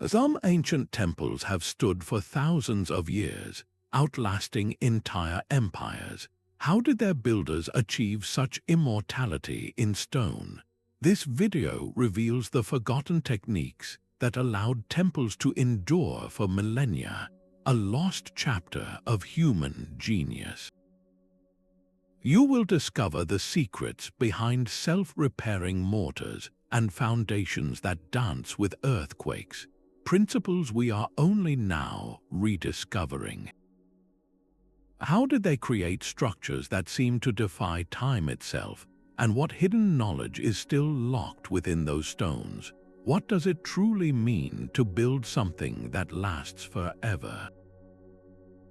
Some ancient temples have stood for thousands of years, outlasting entire empires. How did their builders achieve such immortality in stone? This video reveals the forgotten techniques that allowed temples to endure for millennia, a lost chapter of human genius. You will discover the secrets behind self-repairing mortars and foundations that dance with earthquakes, principles we are only now rediscovering. How did they create structures that seem to defy time itself, and what hidden knowledge is still locked within those stones? What does it truly mean to build something that lasts forever?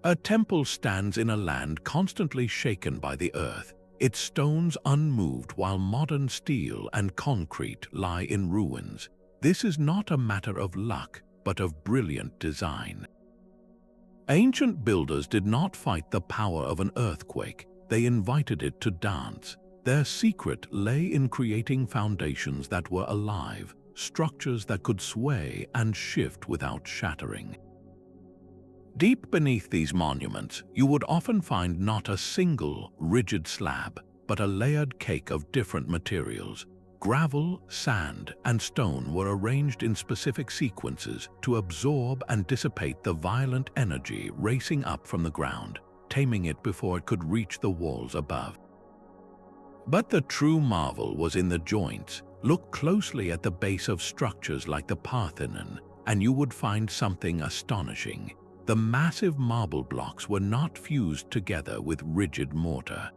A temple stands in a land constantly shaken by the earth, its stones unmoved while modern steel and concrete lie in ruins. This is not a matter of luck, but of brilliant design. Ancient builders did not fight the power of an earthquake, they invited it to dance. Their secret lay in creating foundations that were alive, structures that could sway and shift without shattering. Deep beneath these monuments, you would often find not a single, rigid slab, but a layered cake of different materials. Gravel, sand, and stone were arranged in specific sequences to absorb and dissipate the violent energy racing up from the ground, taming it before it could reach the walls above. But the true marvel was in the joints. Look closely at the base of structures like the Parthenon, and you would find something astonishing. The massive marble blocks were not fused together with rigid mortar.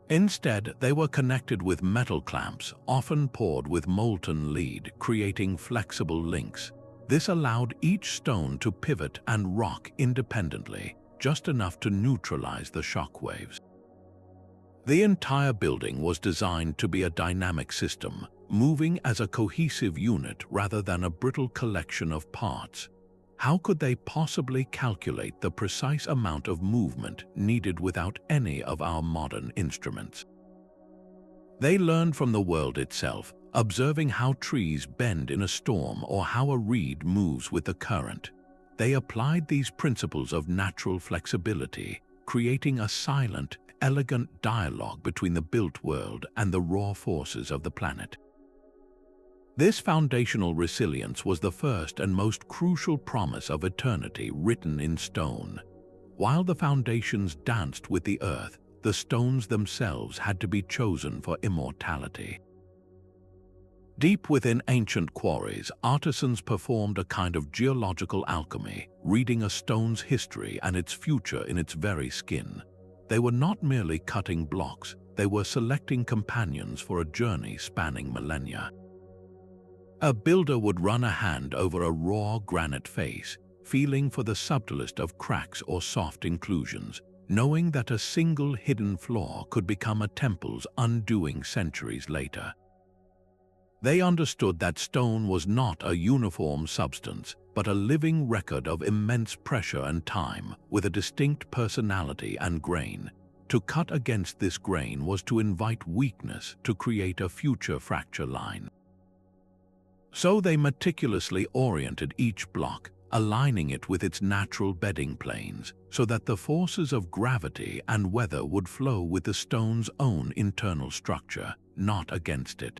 Instead, they were connected with metal clamps, often poured with molten lead, creating flexible links. This allowed each stone to pivot and rock independently, just enough to neutralize the shock waves. The entire building was designed to be a dynamic system, moving as a cohesive unit rather than a brittle collection of parts. How could they possibly calculate the precise amount of movement needed without any of our modern instruments? They learned from the world itself, observing how trees bend in a storm or how a reed moves with the current. They applied these principles of natural flexibility, creating a silent, elegant dialogue between the built world and the raw forces of the planet. This foundational resilience was the first and most crucial promise of eternity written in stone. While the foundations danced with the earth, the stones themselves had to be chosen for immortality. Deep within ancient quarries, artisans performed a kind of geological alchemy, reading a stone's history and its future in its very skin. They were not merely cutting blocks, they were selecting companions for a journey spanning millennia. A builder would run a hand over a raw granite face, feeling for the subtlest of cracks or soft inclusions, knowing that a single hidden flaw could become a temple's undoing centuries later. They understood that stone was not a uniform substance, but a living record of immense pressure and time, with a distinct personality and grain. To cut against this grain was to invite weakness to create a future fracture line. So they meticulously oriented each block, aligning it with its natural bedding planes, so that the forces of gravity and weather would flow with the stone's own internal structure, not against it.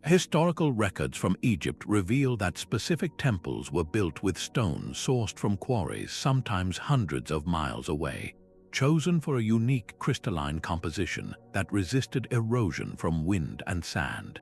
Historical records from Egypt reveal that specific temples were built with stone sourced from quarries sometimes hundreds of miles away, chosen for a unique crystalline composition that resisted erosion from wind and sand.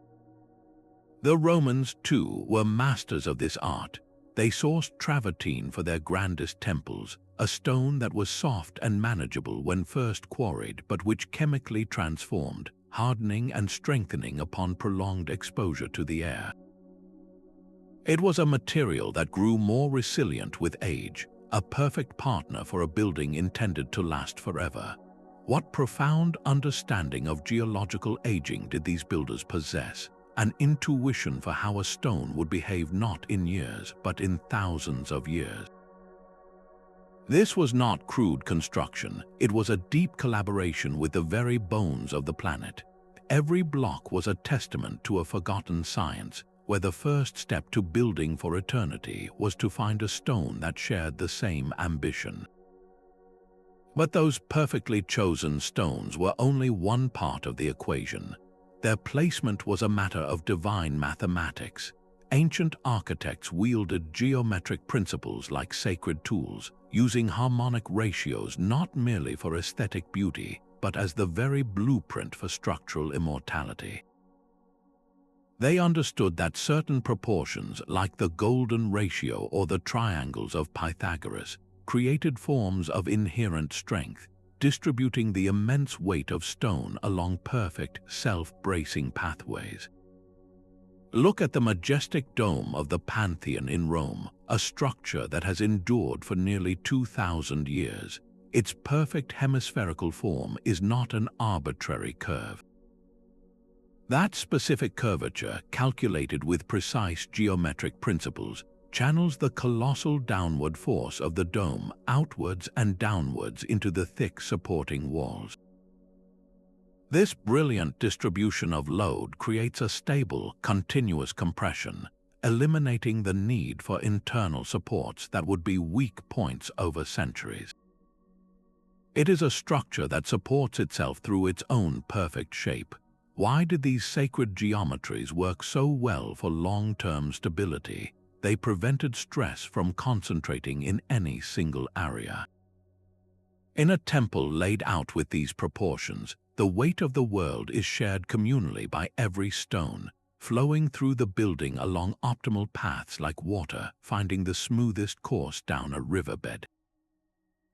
The Romans, too, were masters of this art. They sourced travertine for their grandest temples, a stone that was soft and manageable when first quarried but which chemically transformed, hardening and strengthening upon prolonged exposure to the air. It was a material that grew more resilient with age, a perfect partner for a building intended to last forever. What profound understanding of geological aging did these builders possess? An intuition for how a stone would behave not in years, but in thousands of years. This was not crude construction, it was a deep collaboration with the very bones of the planet. Every block was a testament to a forgotten science, where the first step to building for eternity was to find a stone that shared the same ambition. But those perfectly chosen stones were only one part of the equation. Their placement was a matter of divine mathematics. Ancient architects wielded geometric principles like sacred tools, using harmonic ratios not merely for aesthetic beauty, but as the very blueprint for structural immortality. They understood that certain proportions, like the golden ratio or the triangles of Pythagoras, created forms of inherent strength, distributing the immense weight of stone along perfect, self-bracing pathways. Look at the majestic dome of the Pantheon in Rome, a structure that has endured for nearly 2,000 years. Its perfect hemispherical form is not an arbitrary curve. That specific curvature, calculated with precise geometric principles, channels the colossal downward force of the dome outwards and downwards into the thick supporting walls. This brilliant distribution of load creates a stable, continuous compression, eliminating the need for internal supports that would be weak points over centuries. It is a structure that supports itself through its own perfect shape. Why did these sacred geometries work so well for long-term stability? They prevented stress from concentrating in any single area. In a temple laid out with these proportions, the weight of the world is shared communally by every stone, flowing through the building along optimal paths like water, finding the smoothest course down a riverbed.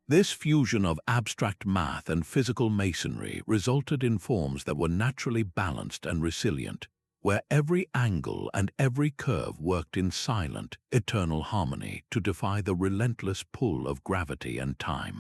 This fusion of abstract math and physical masonry resulted in forms that were naturally balanced and resilient, where every angle and every curve worked in silent, eternal harmony to defy the relentless pull of gravity and time.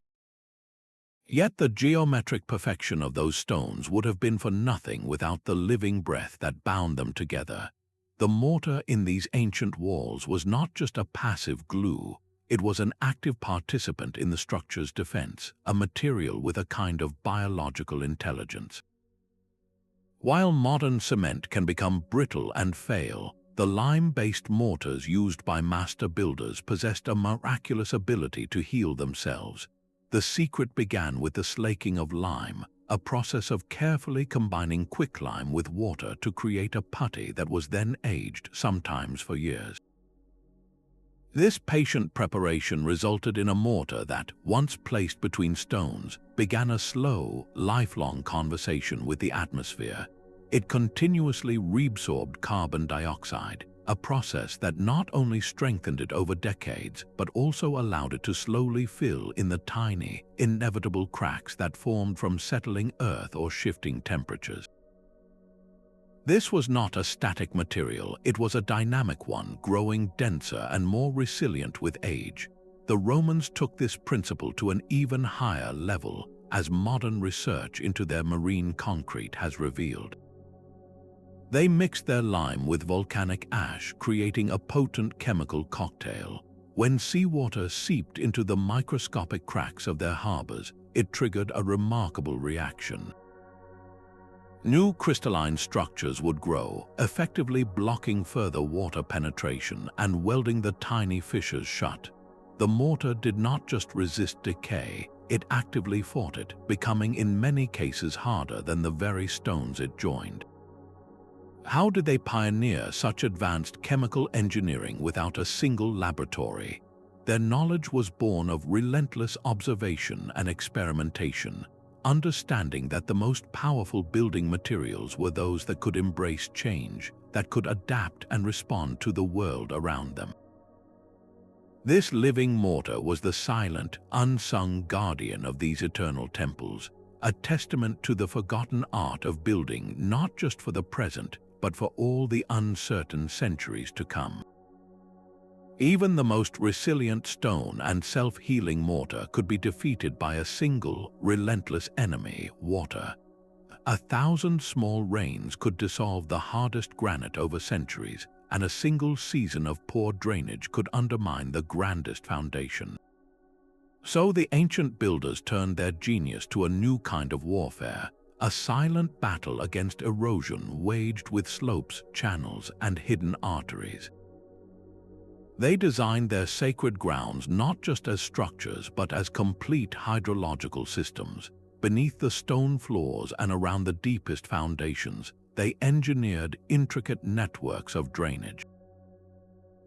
Yet the geometric perfection of those stones would have been for nothing without the living breath that bound them together. The mortar in these ancient walls was not just a passive glue, it was an active participant in the structure's defense, a material with a kind of biological intelligence. While modern cement can become brittle and fail, the lime-based mortars used by master builders possessed a miraculous ability to heal themselves. The secret began with the slaking of lime, a process of carefully combining quicklime with water to create a putty that was then aged, sometimes for years. This patient preparation resulted in a mortar that, once placed between stones, began a slow, lifelong conversation with the atmosphere. It continuously reabsorbed carbon dioxide, a process that not only strengthened it over decades, but also allowed it to slowly fill in the tiny, inevitable cracks that formed from settling earth or shifting temperatures. This was not a static material, it was a dynamic one, growing denser and more resilient with age. The Romans took this principle to an even higher level, as modern research into their marine concrete has revealed. They mixed their lime with volcanic ash, creating a potent chemical cocktail. When seawater seeped into the microscopic cracks of their harbors, it triggered a remarkable reaction. New crystalline structures would grow, effectively blocking further water penetration and welding the tiny fissures shut. The mortar did not just resist decay, it actively fought it, becoming in many cases harder than the very stones it joined. How did they pioneer such advanced chemical engineering without a single laboratory? Their knowledge was born of relentless observation and experimentation, understanding that the most powerful building materials were those that could embrace change, that could adapt and respond to the world around them. This living mortar was the silent, unsung guardian of these eternal temples, a testament to the forgotten art of building not just for the present, but for all the uncertain centuries to come. Even the most resilient stone and self-healing mortar could be defeated by a single, relentless enemy, water. 1,000 small rains could dissolve the hardest granite over centuries, and a single season of poor drainage could undermine the grandest foundation. So the ancient builders turned their genius to a new kind of warfare, a silent battle against erosion waged with slopes, channels, and hidden arteries. They designed their sacred grounds not just as structures but as complete hydrological systems. Beneath the stone floors and around the deepest foundations, they engineered intricate networks of drainage.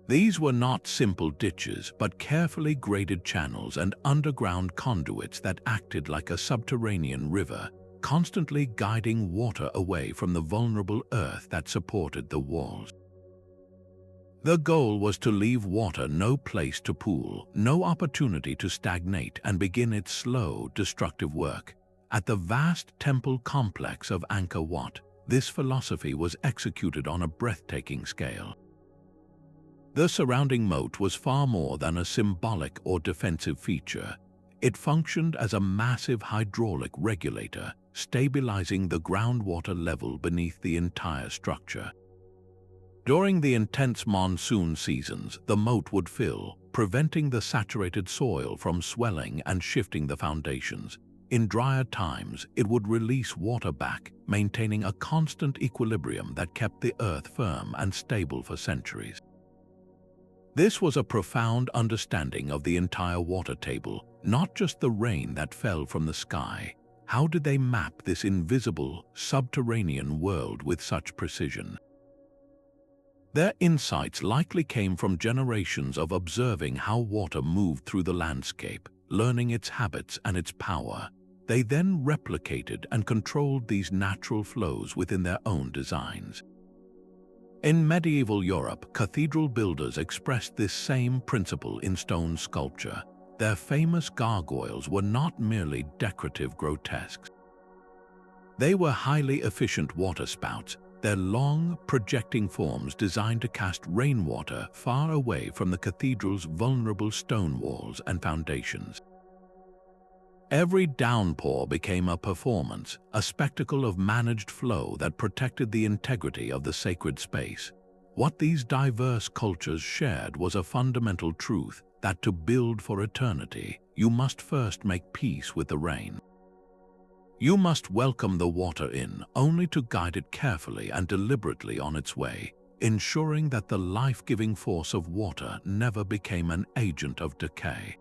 These were not simple ditches, but carefully graded channels and underground conduits that acted like a subterranean river, constantly guiding water away from the vulnerable earth that supported the walls. The goal was to leave water no place to pool, no opportunity to stagnate and begin its slow, destructive work. At the vast temple complex of Angkor Wat, this philosophy was executed on a breathtaking scale. The surrounding moat was far more than a symbolic or defensive feature. It functioned as a massive hydraulic regulator, stabilizing the groundwater level beneath the entire structure. During the intense monsoon seasons, the moat would fill, preventing the saturated soil from swelling and shifting the foundations. In drier times, it would release water back, maintaining a constant equilibrium that kept the earth firm and stable for centuries. This was a profound understanding of the entire water table, not just the rain that fell from the sky. How did they map this invisible, subterranean world with such precision? Their insights likely came from generations of observing how water moved through the landscape, learning its habits and its power. They then replicated and controlled these natural flows within their own designs. In medieval Europe, cathedral builders expressed this same principle in stone sculpture. Their famous gargoyles were not merely decorative grotesques. They were highly efficient waterspouts, their long, projecting forms designed to cast rainwater far away from the cathedral's vulnerable stone walls and foundations. Every downpour became a performance, a spectacle of managed flow that protected the integrity of the sacred space. What these diverse cultures shared was a fundamental truth that to build for eternity, you must first make peace with the rain. You must welcome the water in, only to guide it carefully and deliberately on its way, ensuring that the life-giving force of water never became an agent of decay.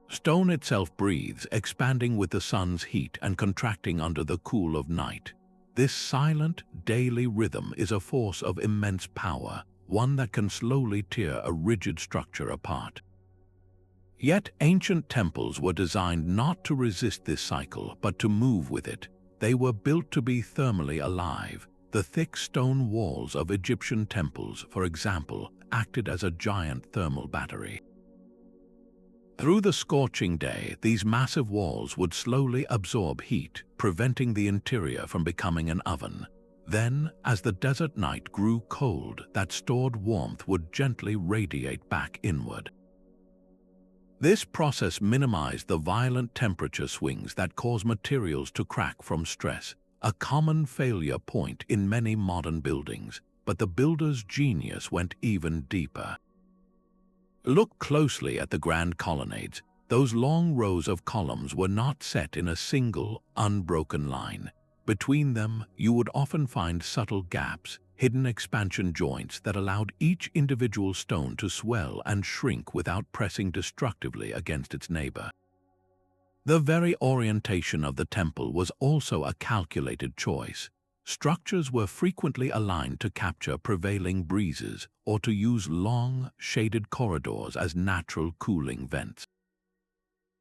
Stone itself breathes, expanding with the sun's heat and contracting under the cool of night. This silent, daily rhythm is a force of immense power, one that can slowly tear a rigid structure apart. Yet ancient temples were designed not to resist this cycle, but to move with it. They were built to be thermally alive. The thick stone walls of Egyptian temples, for example, acted as a giant thermal battery. Through the scorching day, these massive walls would slowly absorb heat, preventing the interior from becoming an oven. Then, as the desert night grew cold, that stored warmth would gently radiate back inward. This process minimized the violent temperature swings that cause materials to crack from stress, a common failure point in many modern buildings. But the builder's genius went even deeper. Look closely at the grand colonnades. Those long rows of columns were not set in a single, unbroken line. Between them, you would often find subtle gaps, hidden expansion joints that allowed each individual stone to swell and shrink without pressing destructively against its neighbor. The very orientation of the temple was also a calculated choice. Structures were frequently aligned to capture prevailing breezes or to use long, shaded corridors as natural cooling vents.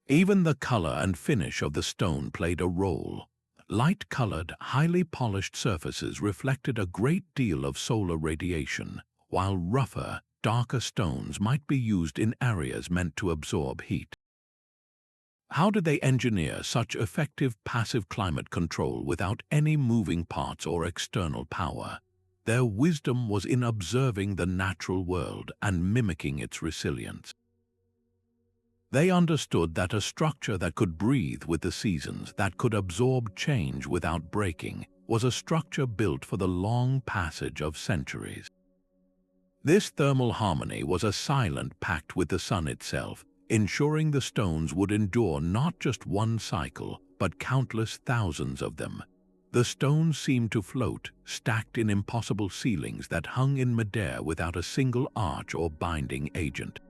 Even the color and finish of the stone played a role. Light-colored, highly polished surfaces reflected a great deal of solar radiation, while rougher, darker stones might be used in areas meant to absorb heat. How did they engineer such effective passive climate control without any moving parts or external power? Their wisdom was in observing the natural world and mimicking its resilience. They understood that a structure that could breathe with the seasons, that could absorb change without breaking, was a structure built for the long passage of centuries. This thermal harmony was a silent pact with the sun itself, ensuring the stones would endure not just one cycle, but countless thousands of them. The stones seemed to float, stacked in impossible ceilings that hung in midair without a single arch or binding agent.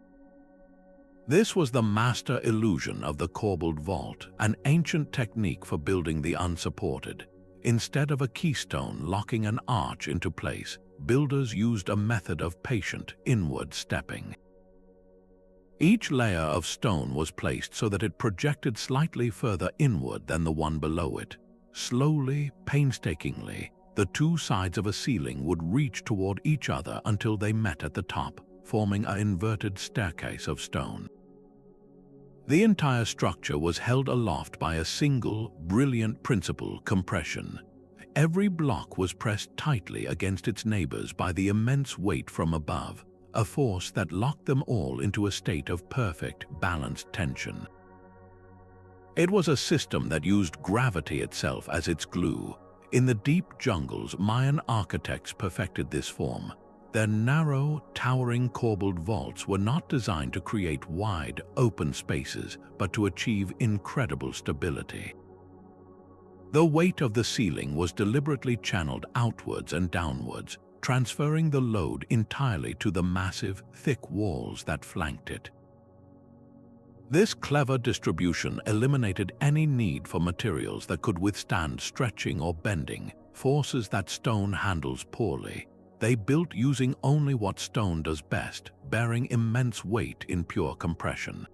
This was the master illusion of the Corbeled vault, an ancient technique for building the unsupported. Instead of a keystone locking an arch into place, builders used a method of patient, inward stepping. Each layer of stone was placed so that it projected slightly further inward than the one below it. Slowly, painstakingly, the two sides of a ceiling would reach toward each other until they met at the top, forming an inverted staircase of stone. The entire structure was held aloft by a single, brilliant principle: compression. Every block was pressed tightly against its neighbors by the immense weight from above, a force that locked them all into a state of perfect, balanced tension. It was a system that used gravity itself as its glue. In the deep jungles, Mayan architects perfected this form. Their narrow, towering corbelled vaults were not designed to create wide, open spaces, but to achieve incredible stability. The weight of the ceiling was deliberately channeled outwards and downwards, transferring the load entirely to the massive, thick walls that flanked it. This clever distribution eliminated any need for materials that could withstand stretching or bending, forces that stone handles poorly. They built using only what stone does best, bearing immense weight in pure compression.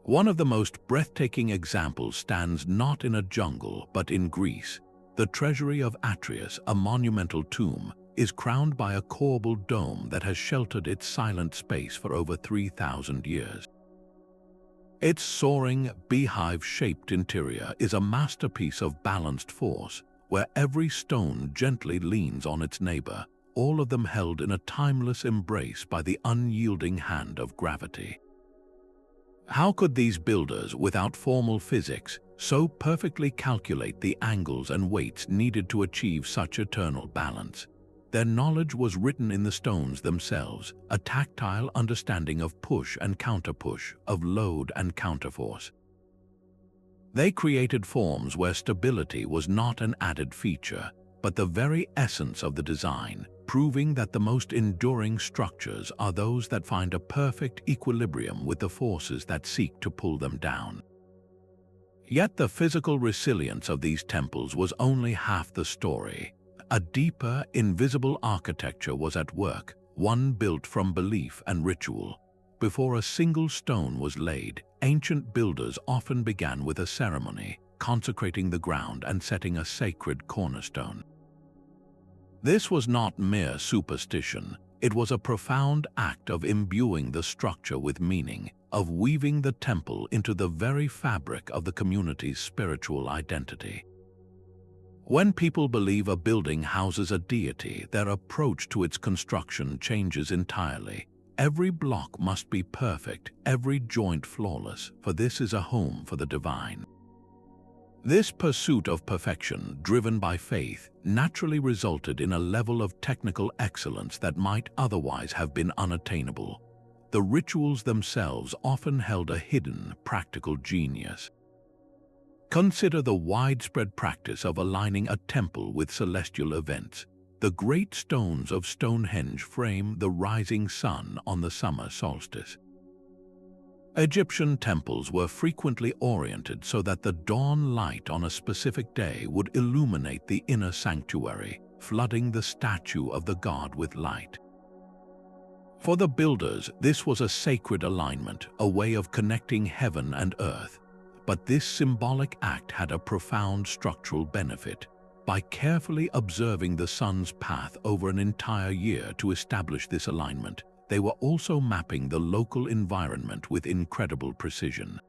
One of the most breathtaking examples stands not in a jungle but in Greece. The treasury of Atreus, a monumental tomb, is crowned by a corbelled dome that has sheltered its silent space for over 3,000 years. Its soaring, beehive-shaped interior is a masterpiece of balanced force, where every stone gently leans on its neighbor, all of them held in a timeless embrace by the unyielding hand of gravity. How could these builders, without formal physics, so perfectly calculate the angles and weights needed to achieve such eternal balance? Their knowledge was written in the stones themselves, a tactile understanding of push and counterpush, of load and counterforce. They created forms where stability was not an added feature, but the very essence of the design, proving that the most enduring structures are those that find a perfect equilibrium with the forces that seek to pull them down. Yet the physical resilience of these temples was only half the story. A deeper, invisible architecture was at work, one built from belief and ritual. Before a single stone was laid, ancient builders often began with a ceremony, consecrating the ground and setting a sacred cornerstone. This was not mere superstition. It was a profound act of imbuing the structure with meaning, of weaving the temple into the very fabric of the community's spiritual identity. When people believe a building houses a deity, their approach to its construction changes entirely. Every block must be perfect, every joint flawless, for this is a home for the divine. This pursuit of perfection, driven by faith, naturally resulted in a level of technical excellence that might otherwise have been unattainable. The rituals themselves often held a hidden, practical genius. Consider the widespread practice of aligning a temple with celestial events. The great stones of Stonehenge frame the rising sun on the summer solstice. Egyptian temples were frequently oriented so that the dawn light on a specific day would illuminate the inner sanctuary, flooding the statue of the god with light. For the builders, this was a sacred alignment, a way of connecting heaven and earth. But this symbolic act had a profound structural benefit. By carefully observing the sun's path over an entire year to establish this alignment, they were also mapping the local environment with incredible precision.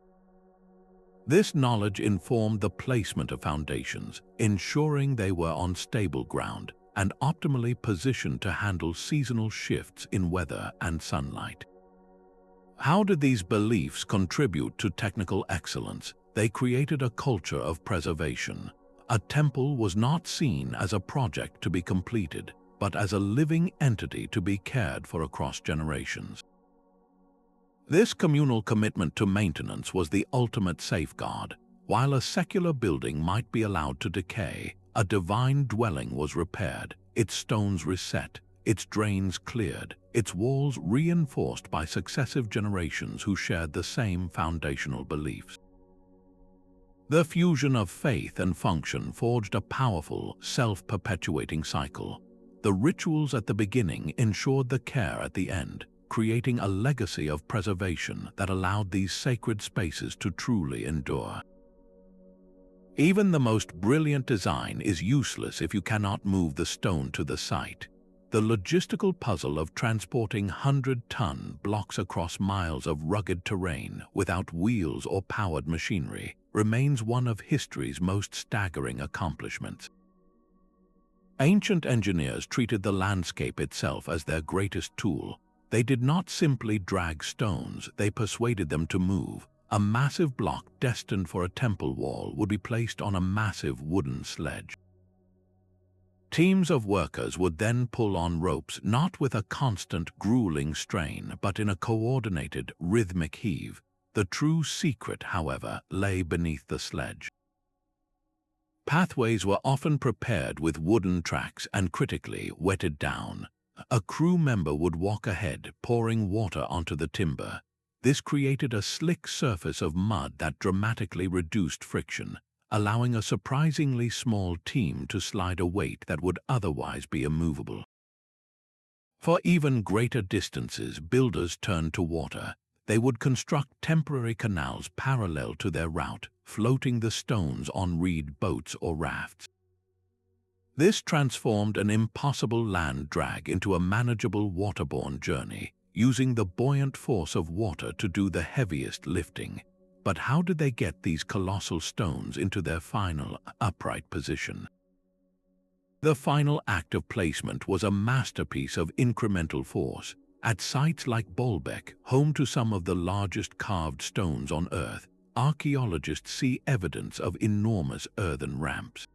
This knowledge informed the placement of foundations, ensuring they were on stable ground and optimally positioned to handle seasonal shifts in weather and sunlight. How did these beliefs contribute to technical excellence? They created a culture of preservation. A temple was not seen as a project to be completed, but as a living entity to be cared for across generations. This communal commitment to maintenance was the ultimate safeguard. While a secular building might be allowed to decay, a divine dwelling was repaired, its stones reset, its drains cleared, its walls reinforced by successive generations who shared the same foundational beliefs. The fusion of faith and function forged a powerful, self-perpetuating cycle. The rituals at the beginning ensured the care at the end, creating a legacy of preservation that allowed these sacred spaces to truly endure. Even the most brilliant design is useless if you cannot move the stone to the site. The logistical puzzle of transporting 100-ton blocks across miles of rugged terrain without wheels or powered machinery remains one of history's most staggering accomplishments. Ancient engineers treated the landscape itself as their greatest tool. They did not simply drag stones, they persuaded them to move. A massive block destined for a temple wall would be placed on a massive wooden sledge. Teams of workers would then pull on ropes not with a constant, grueling strain, but in a coordinated, rhythmic heave. The true secret, however, lay beneath the sledge. Pathways were often prepared with wooden tracks and critically wetted down. A crew member would walk ahead, pouring water onto the timber. This created a slick surface of mud that dramatically reduced friction, allowing a surprisingly small team to slide a weight that would otherwise be immovable. For even greater distances, builders turned to water. They would construct temporary canals parallel to their route, floating the stones on reed boats or rafts. This transformed an impossible land drag into a manageable waterborne journey, using the buoyant force of water to do the heaviest lifting. But how did they get these colossal stones into their final, upright position? The final act of placement was a masterpiece of incremental force. At sites like Baalbek, home to some of the largest carved stones on Earth, archaeologists see evidence of enormous earthen ramps.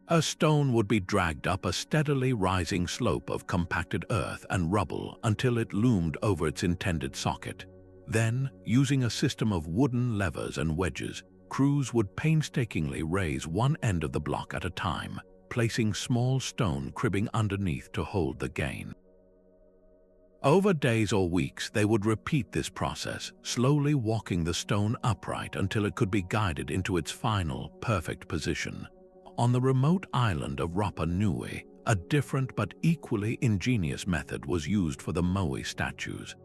A stone would be dragged up a steadily rising slope of compacted earth and rubble until it loomed over its intended socket. Then, using a system of wooden levers and wedges, crews would painstakingly raise one end of the block at a time, placing small stone cribbing underneath to hold the gain. Over days or weeks, they would repeat this process, slowly walking the stone upright until it could be guided into its final, perfect position. On the remote island of Rapa Nui, a different but equally ingenious method was used for the moai statues.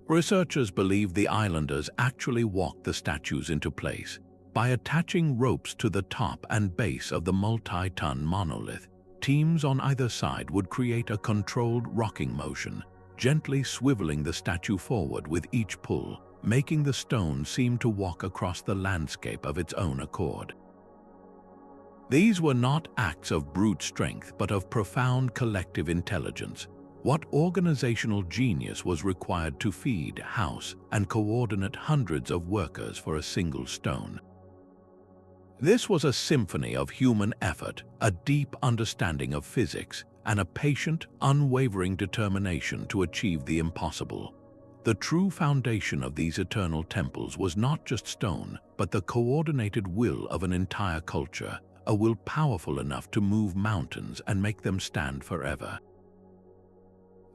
Researchers believe the islanders actually walked the statues into place. By attaching ropes to the top and base of the multi-ton monolith, teams on either side would create a controlled rocking motion, gently swiveling the statue forward with each pull, making the stone seem to walk across the landscape of its own accord. These were not acts of brute strength, but of profound collective intelligence. What organizational genius was required to feed, house, and coordinate hundreds of workers for a single stone? This was a symphony of human effort, a deep understanding of physics, and a patient, unwavering determination to achieve the impossible. The true foundation of these eternal temples was not just stone, but the coordinated will of an entire culture, a will powerful enough to move mountains and make them stand forever.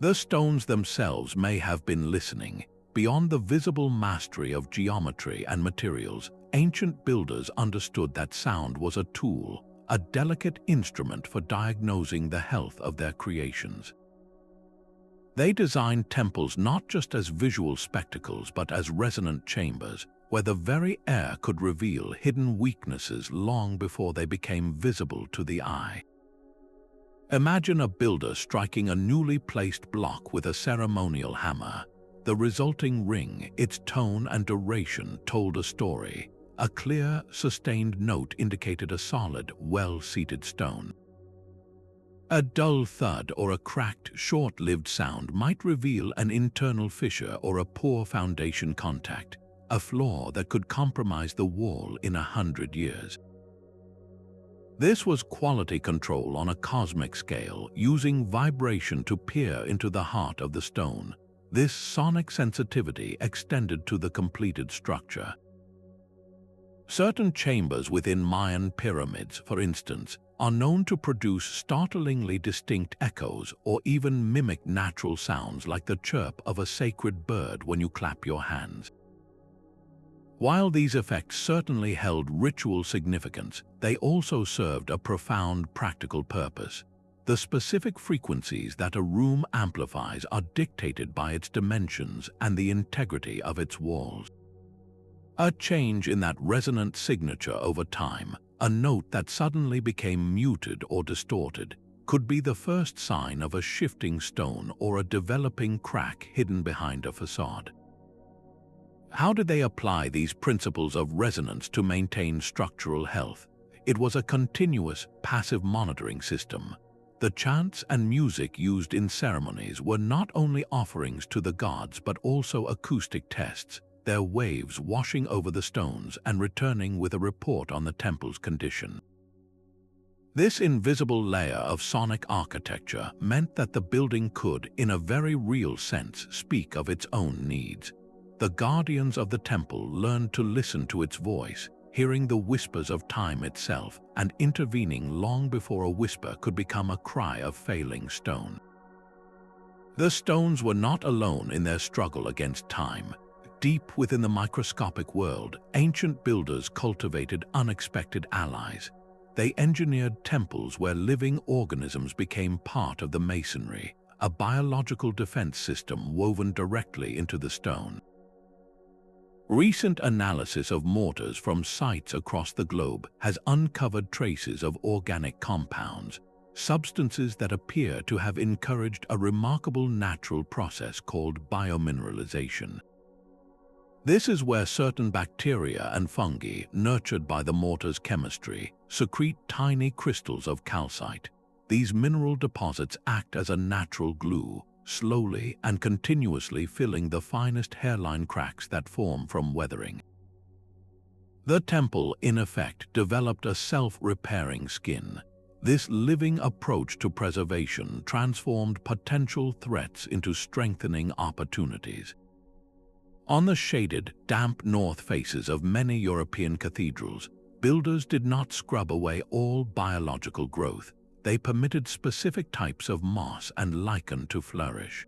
The stones themselves may have been listening. Beyond the visible mastery of geometry and materials, ancient builders understood that sound was a tool, a delicate instrument for diagnosing the health of their creations. They designed temples not just as visual spectacles but as resonant chambers, where the very air could reveal hidden weaknesses long before they became visible to the eye. Imagine a builder striking a newly placed block with a ceremonial hammer. The resulting ring, its tone and duration told a story. A clear, sustained note indicated a solid, well-seated stone. A dull thud or a cracked, short-lived sound might reveal an internal fissure or a poor foundation contact, a flaw that could compromise the wall in 100 years. This was quality control on a cosmic scale, using vibration to peer into the heart of the stone. This sonic sensitivity extended to the completed structure. Certain chambers within Mayan pyramids, for instance, are known to produce startlingly distinct echoes or even mimic natural sounds like the chirp of a sacred bird when you clap your hands. While these effects certainly held ritual significance, they also served a profound practical purpose. The specific frequencies that a room amplifies are dictated by its dimensions and the integrity of its walls. A change in that resonant signature over time, a note that suddenly became muted or distorted, could be the first sign of a shifting stone or a developing crack hidden behind a facade. How did they apply these principles of resonance to maintain structural health? It was a continuous, passive monitoring system. The chants and music used in ceremonies were not only offerings to the gods but also acoustic tests, their waves washing over the stones and returning with a report on the temple's condition. This invisible layer of sonic architecture meant that the building could, in a very real sense, speak of its own needs. The guardians of the temple learned to listen to its voice, hearing the whispers of time itself and intervening long before a whisper could become a cry of failing stone. The stones were not alone in their struggle against time. Deep within the microscopic world, ancient builders cultivated unexpected allies. They engineered temples where living organisms became part of the masonry, a biological defense system woven directly into the stone. Recent analysis of mortars from sites across the globe has uncovered traces of organic compounds, substances that appear to have encouraged a remarkable natural process called biomineralization. This is where certain bacteria and fungi, nurtured by the mortar's chemistry, secrete tiny crystals of calcite. These mineral deposits act as a natural glue, slowly and continuously filling the finest hairline cracks that form from weathering. The temple, in effect, developed a self-repairing skin. This living approach to preservation transformed potential threats into strengthening opportunities. On the shaded, damp north faces of many European cathedrals, builders did not scrub away all biological growth. They permitted specific types of moss and lichen to flourish.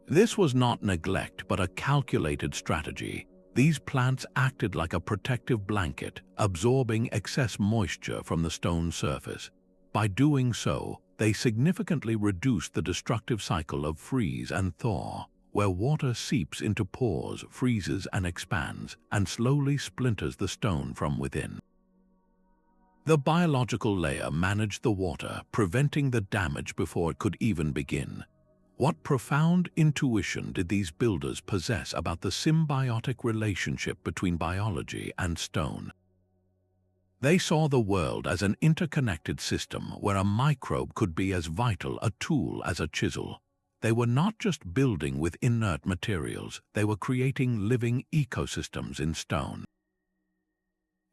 This was not neglect but a calculated strategy. These plants acted like a protective blanket, absorbing excess moisture from the stone surface. By doing so, they significantly reduced the destructive cycle of freeze and thaw, where water seeps into pores, freezes and expands, and slowly splinters the stone from within. The biological layer managed the water, preventing the damage before it could even begin. What profound intuition did these builders possess about the symbiotic relationship between biology and stone? They saw the world as an interconnected system where a microbe could be as vital a tool as a chisel. They were not just building with inert materials, they were creating living ecosystems in stone.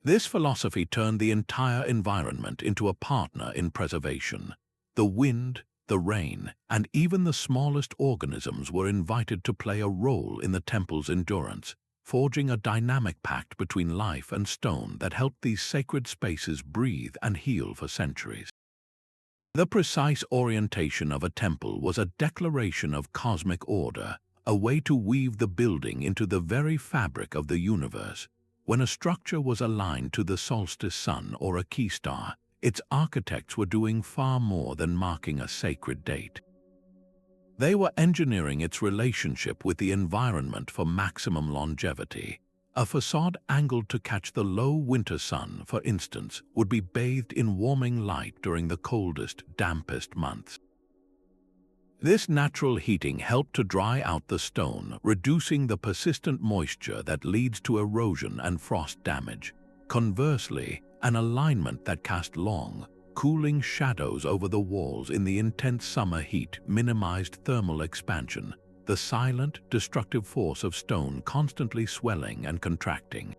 This philosophy turned the entire environment into a partner in preservation. The wind, the rain, and even the smallest organisms were invited to play a role in the temple's endurance, forging a dynamic pact between life and stone that helped these sacred spaces breathe and heal for centuries. The precise orientation of a temple was a declaration of cosmic order, a way to weave the building into the very fabric of the universe. When a structure was aligned to the solstice sun or a key star, its architects were doing far more than marking a sacred date. They were engineering its relationship with the environment for maximum longevity. A facade angled to catch the low winter sun, for instance, would be bathed in warming light during the coldest, dampest months. This natural heating helped to dry out the stone, reducing the persistent moisture that leads to erosion and frost damage. Conversely, an alignment that cast long, cooling shadows over the walls in the intense summer heat minimized thermal expansion, the silent, destructive force of stone constantly swelling and contracting.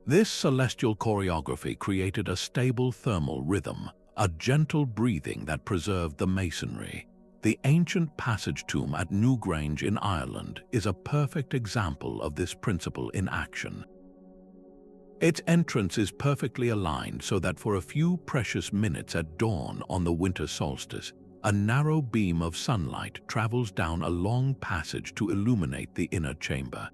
This celestial choreography created a stable thermal rhythm, a gentle breathing that preserved the masonry. The ancient passage tomb at Newgrange in Ireland is a perfect example of this principle in action. Its entrance is perfectly aligned so that for a few precious minutes at dawn on the winter solstice, a narrow beam of sunlight travels down a long passage to illuminate the inner chamber.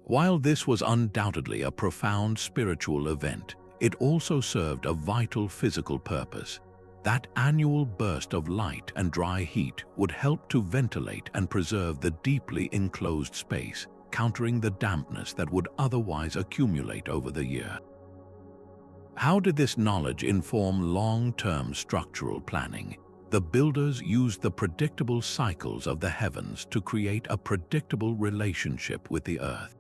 While this was undoubtedly a profound spiritual event, it also served a vital physical purpose. That annual burst of light and dry heat would help to ventilate and preserve the deeply enclosed space, countering the dampness that would otherwise accumulate over the year. How did this knowledge inform long-term structural planning? The builders used the predictable cycles of the heavens to create a predictable relationship with the earth.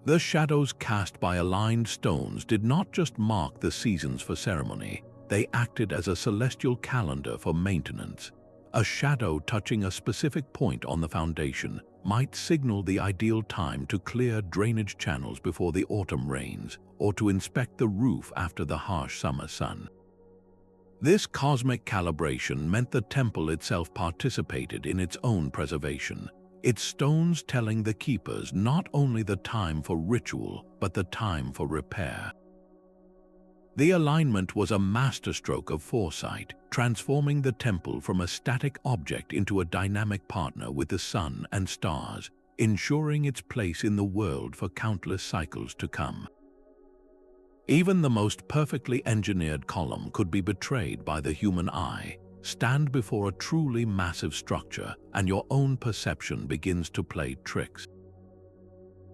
The shadows cast by aligned stones did not just mark the seasons for ceremony, they acted as a celestial calendar for maintenance. A shadow touching a specific point on the foundation might signal the ideal time to clear drainage channels before the autumn rains, or to inspect the roof after the harsh summer sun. This cosmic calibration meant the temple itself participated in its own preservation, its stones telling the keepers not only the time for ritual, but the time for repair. The alignment was a masterstroke of foresight, transforming the temple from a static object into a dynamic partner with the sun and stars, ensuring its place in the world for countless cycles to come. Even the most perfectly engineered column could be betrayed by the human eye. Stand before a truly massive structure, and your own perception begins to play tricks.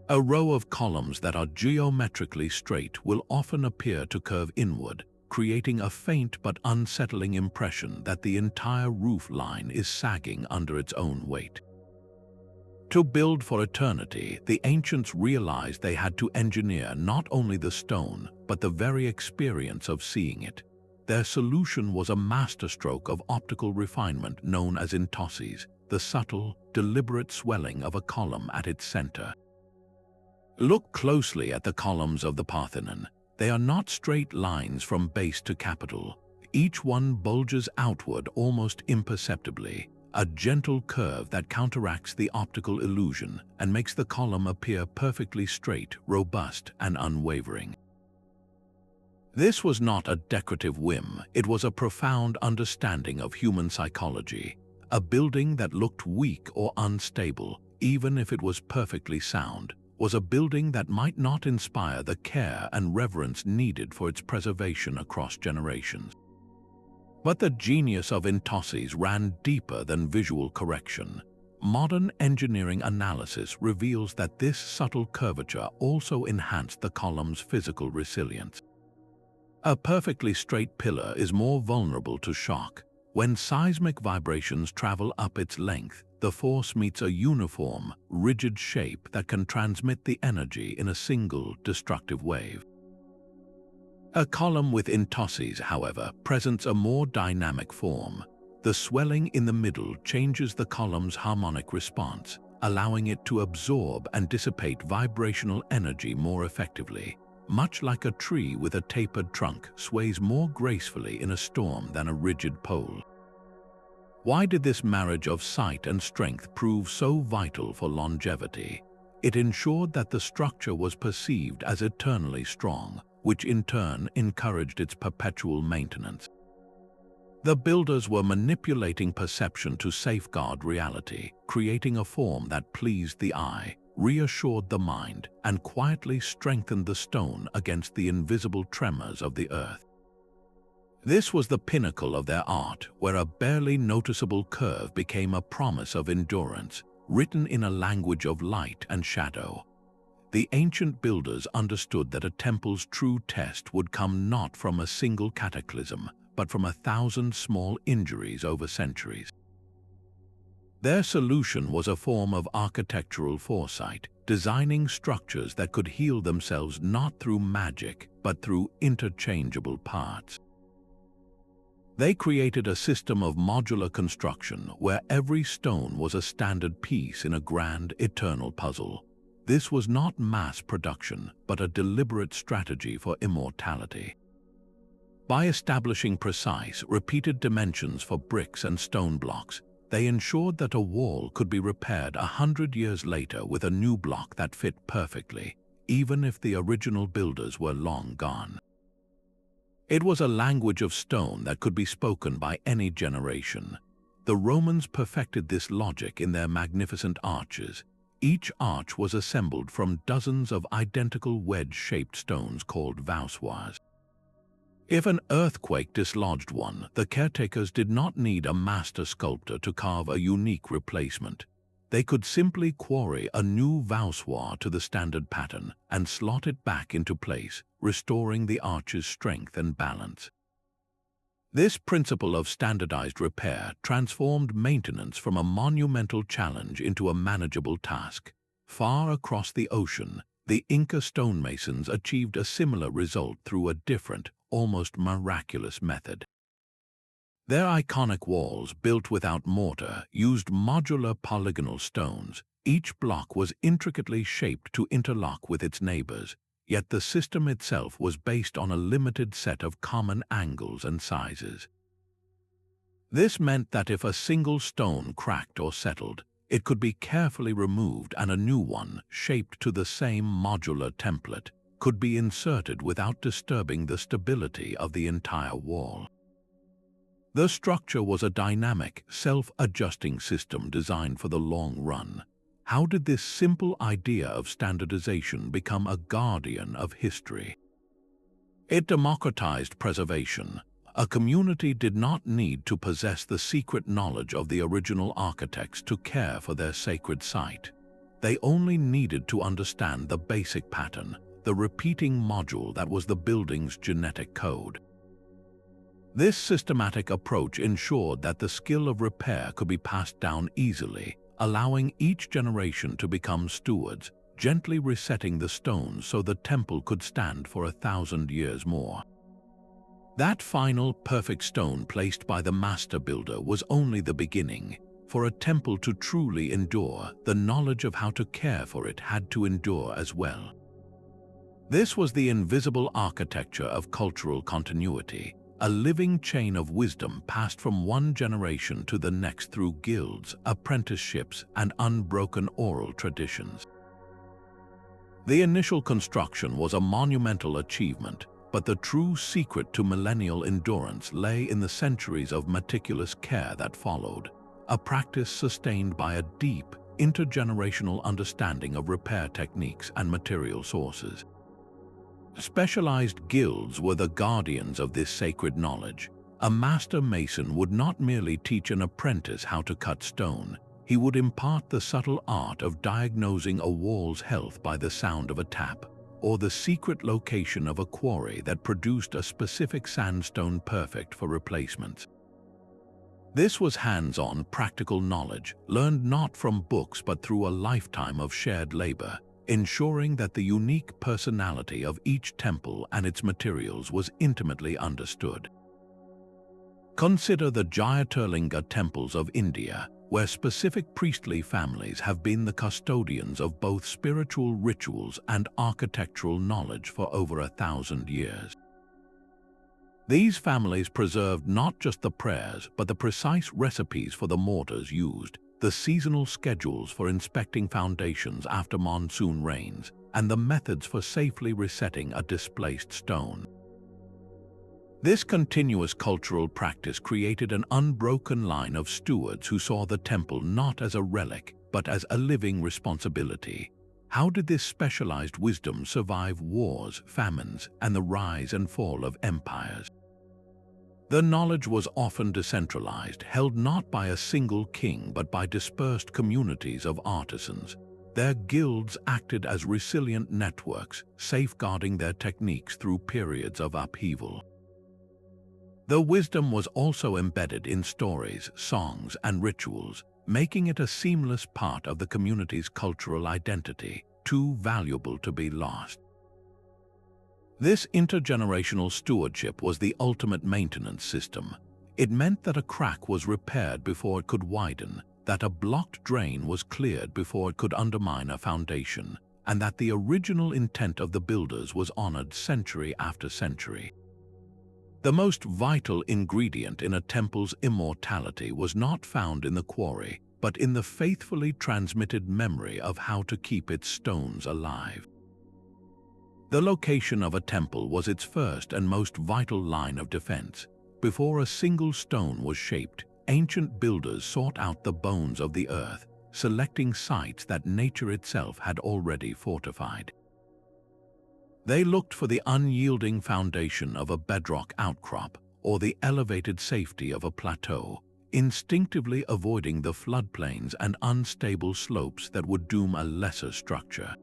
A row of columns that are geometrically straight will often appear to curve inward, creating a faint but unsettling impression that the entire roof line is sagging under its own weight. To build for eternity, the ancients realized they had to engineer not only the stone, but the very experience of seeing it. Their solution was a masterstroke of optical refinement known as Entasis, the subtle, deliberate swelling of a column at its center. Look closely at the columns of the Parthenon. They are not straight lines from base to capital. Each one bulges outward almost imperceptibly, a gentle curve that counteracts the optical illusion and makes the column appear perfectly straight, robust, and unwavering. This was not a decorative whim, it was a profound understanding of human psychology. A building that looked weak or unstable, even if it was perfectly sound, was a building that might not inspire the care and reverence needed for its preservation across generations. But the genius of Entasis ran deeper than visual correction. Modern engineering analysis reveals that this subtle curvature also enhanced the column's physical resilience. A perfectly straight pillar is more vulnerable to shock. When seismic vibrations travel up its length, the force meets a uniform, rigid shape that can transmit the energy in a single, destructive wave. A column with Entasis, however, presents a more dynamic form. The swelling in the middle changes the column's harmonic response, allowing it to absorb and dissipate vibrational energy more effectively. Much like a tree with a tapered trunk sways more gracefully in a storm than a rigid pole. Why did this marriage of sight and strength prove so vital for longevity? It ensured that the structure was perceived as eternally strong, which in turn encouraged its perpetual maintenance. The builders were manipulating perception to safeguard reality, creating a form that pleased the eye, reassured the mind, and quietly strengthened the stone against the invisible tremors of the earth. This was the pinnacle of their art, where a barely noticeable curve became a promise of endurance, written in a language of light and shadow. The ancient builders understood that a temple's true test would come not from a single cataclysm, but from 1,000 small injuries over centuries. Their solution was a form of architectural foresight, designing structures that could heal themselves not through magic, but through interchangeable parts. They created a system of modular construction where every stone was a standard piece in a grand, eternal puzzle. This was not mass production, but a deliberate strategy for immortality. By establishing precise, repeated dimensions for bricks and stone blocks, they ensured that a wall could be repaired 100 years later with a new block that fit perfectly. even if the original builders were long gone. It was a language of stone that could be spoken by any generation. The Romans perfected this logic in their magnificent arches. Each arch was assembled from dozens of identical wedge-shaped stones called voussoirs. If an earthquake dislodged one, the caretakers did not need a master sculptor to carve a unique replacement. They could simply quarry a new voussoir to the standard pattern and slot it back into place, restoring the arch's strength and balance. This principle of standardized repair transformed maintenance from a monumental challenge into a manageable task. Far across the ocean, the Inca stonemasons achieved a similar result through a different, almost miraculous method. Their iconic walls, built without mortar, used modular polygonal stones. Each block was intricately shaped to interlock with its neighbors, yet the system itself was based on a limited set of common angles and sizes. This meant that if a single stone cracked or settled, it could be carefully removed and a new one, shaped to the same modular template, could be inserted without disturbing the stability of the entire wall. The structure was a dynamic, self-adjusting system designed for the long run. How did this simple idea of standardization become a guardian of history? It democratized preservation. A community did not need to possess the secret knowledge of the original architects to care for their sacred site. They only needed to understand the basic pattern, the repeating module that was the building's genetic code. This systematic approach ensured that the skill of repair could be passed down easily, allowing each generation to become stewards, gently resetting the stones so the temple could stand for 1,000 years more. That final, perfect stone placed by the master builder was only the beginning. For a temple to truly endure, the knowledge of how to care for it had to endure as well. This was the invisible architecture of cultural continuity, a living chain of wisdom passed from one generation to the next through guilds, apprenticeships, and unbroken oral traditions. The initial construction was a monumental achievement, but the true secret to millennial endurance lay in the centuries of meticulous care that followed, a practice sustained by a deep, intergenerational understanding of repair techniques and material sources. Specialized guilds were the guardians of this sacred knowledge. A master mason would not merely teach an apprentice how to cut stone, he would impart the subtle art of diagnosing a wall's health by the sound of a tap, or the secret location of a quarry that produced a specific sandstone perfect for replacements. This was hands-on, practical knowledge, learned not from books but through a lifetime of shared labor, ensuring that the unique personality of each temple and its materials was intimately understood. Consider the Jyotirlinga temples of India, where specific priestly families have been the custodians of both spiritual rituals and architectural knowledge for over 1,000 years. These families preserved not just the prayers but the precise recipes for the mortars used, the seasonal schedules for inspecting foundations after monsoon rains, and the methods for safely resetting a displaced stone. This continuous cultural practice created an unbroken line of stewards who saw the temple not as a relic, but as a living responsibility. How did this specialized wisdom survive wars, famines, and the rise and fall of empires? The knowledge was often decentralized, held not by a single king but by dispersed communities of artisans. Their guilds acted as resilient networks, safeguarding their techniques through periods of upheaval. The wisdom was also embedded in stories, songs, and rituals, making it a seamless part of the community's cultural identity, too valuable to be lost. This intergenerational stewardship was the ultimate maintenance system. It meant that a crack was repaired before it could widen, that a blocked drain was cleared before it could undermine a foundation, and that the original intent of the builders was honored century after century. The most vital ingredient in a temple's immortality was not found in the quarry, but in the faithfully transmitted memory of how to keep its stones alive. The location of a temple was its first and most vital line of defense. Before a single stone was shaped, ancient builders sought out the bones of the earth, selecting sites that nature itself had already fortified. They looked for the unyielding foundation of a bedrock outcrop or the elevated safety of a plateau, instinctively avoiding the floodplains and unstable slopes that would doom a lesser structure.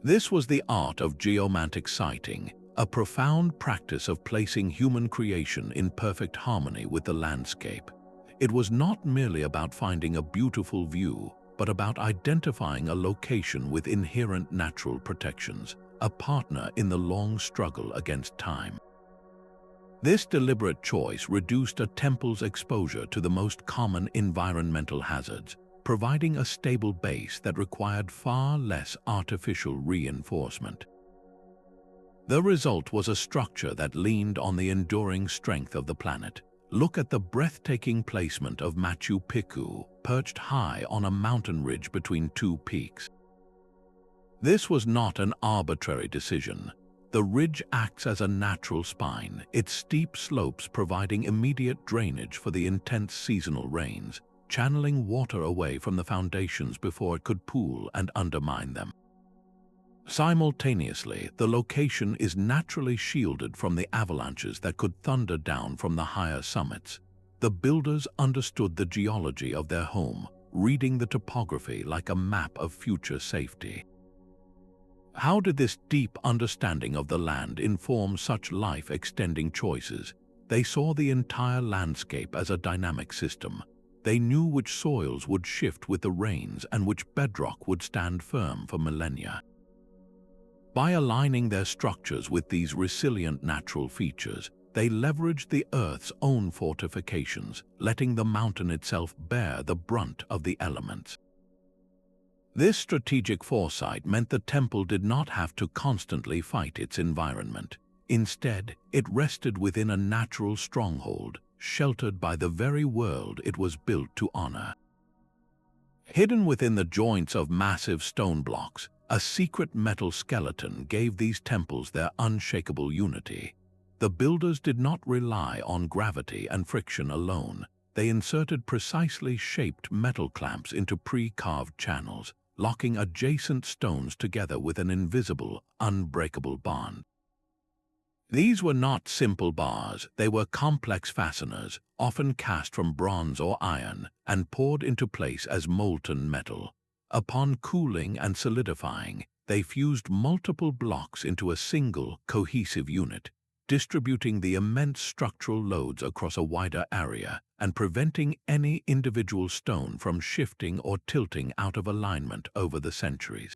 This was the art of geomantic siting, a profound practice of placing human creation in perfect harmony with the landscape. It was not merely about finding a beautiful view, but about identifying a location with inherent natural protections, a partner in the long struggle against time. This deliberate choice reduced a temple's exposure to the most common environmental hazards, providing a stable base that required far less artificial reinforcement. The result was a structure that leaned on the enduring strength of the planet. Look at the breathtaking placement of Machu Picchu, perched high on a mountain ridge between two peaks. This was not an arbitrary decision. The ridge acts as a natural spine, its steep slopes providing immediate drainage for the intense seasonal rains, channeling water away from the foundations before it could pool and undermine them. Simultaneously, the location is naturally shielded from the avalanches that could thunder down from the higher summits. The builders understood the geology of their home, reading the topography like a map of future safety. How did this deep understanding of the land inform such life-extending choices? They saw the entire landscape as a dynamic system. They knew which soils would shift with the rains and which bedrock would stand firm for millennia. By aligning their structures with these resilient natural features, they leveraged the Earth's own fortifications, letting the mountain itself bear the brunt of the elements. This strategic foresight meant the temple did not have to constantly fight its environment. Instead, it rested within a natural stronghold, sheltered by the very world it was built to honor. Hidden within the joints of massive stone blocks, a secret metal skeleton gave these temples their unshakable unity. The builders did not rely on gravity and friction alone. They inserted precisely shaped metal clamps into pre-carved channels, locking adjacent stones together with an invisible, unbreakable bond. These were not simple bars, they were complex fasteners, often cast from bronze or iron and poured into place as molten metal. Upon cooling and solidifying, they fused multiple blocks into a single, cohesive unit, distributing the immense structural loads across a wider area and preventing any individual stone from shifting or tilting out of alignment over the centuries.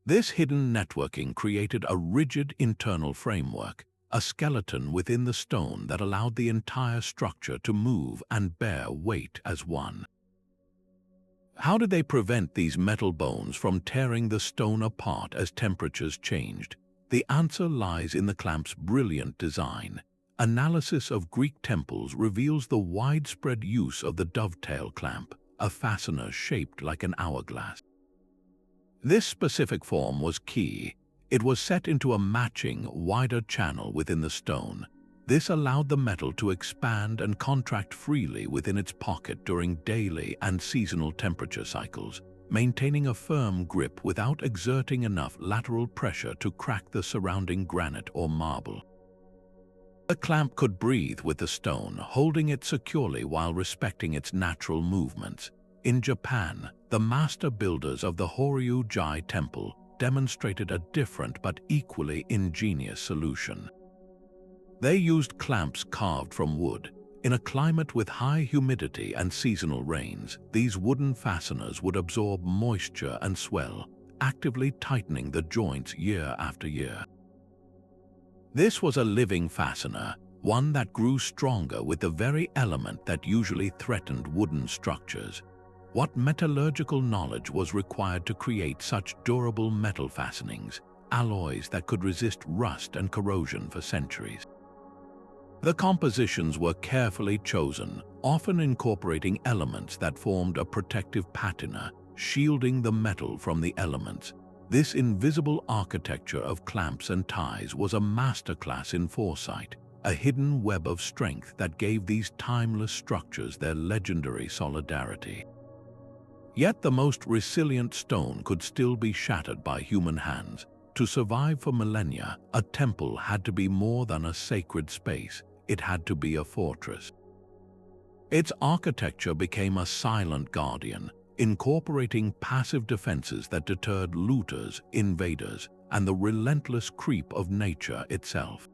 This hidden networking created a rigid internal framework, a skeleton within the stone that allowed the entire structure to move and bear weight as one. How did they prevent these metal bones from tearing the stone apart as temperatures changed? The answer lies in the clamp's brilliant design. Analysis of Greek temples reveals the widespread use of the dovetail clamp, a fastener shaped like an hourglass. This specific form was key. It was set into a matching, wider channel within the stone. This allowed the metal to expand and contract freely within its pocket during daily and seasonal temperature cycles, maintaining a firm grip without exerting enough lateral pressure to crack the surrounding granite or marble. The clamp could breathe with the stone, holding it securely while respecting its natural movements. In Japan, the master builders of the Horyu-ji temple demonstrated a different but equally ingenious solution. They used clamps carved from wood. In a climate with high humidity and seasonal rains, these wooden fasteners would absorb moisture and swell, actively tightening the joints year after year. This was a living fastener, one that grew stronger with the very element that usually threatened wooden structures. What metallurgical knowledge was required to create such durable metal fastenings, alloys that could resist rust and corrosion for centuries? The compositions were carefully chosen, often incorporating elements that formed a protective patina, shielding the metal from the elements. This invisible architecture of clamps and ties was a masterclass in foresight, a hidden web of strength that gave these timeless structures their legendary solidarity. Yet the most resilient stone could still be shattered by human hands. To survive for millennia, a temple had to be more than a sacred space. It had to be a fortress. Its architecture became a silent guardian, incorporating passive defenses that deterred looters, invaders, and the relentless creep of nature itself.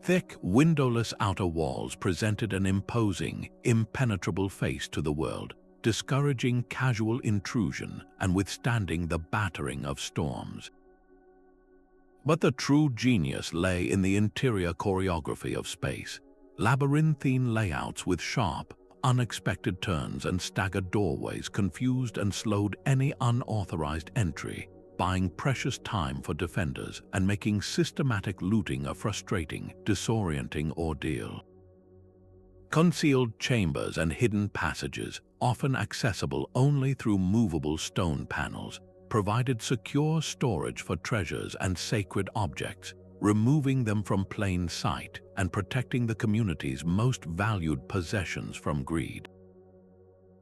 Thick, windowless outer walls presented an imposing, impenetrable face to the world, discouraging casual intrusion and withstanding the battering of storms. But the true genius lay in the interior choreography of space. Labyrinthine layouts with sharp, unexpected turns and staggered doorways confused and slowed any unauthorized entry, buying precious time for defenders and making systematic looting a frustrating, disorienting ordeal. Concealed chambers and hidden passages, often accessible only through movable stone panels, provided secure storage for treasures and sacred objects, removing them from plain sight and protecting the community's most valued possessions from greed.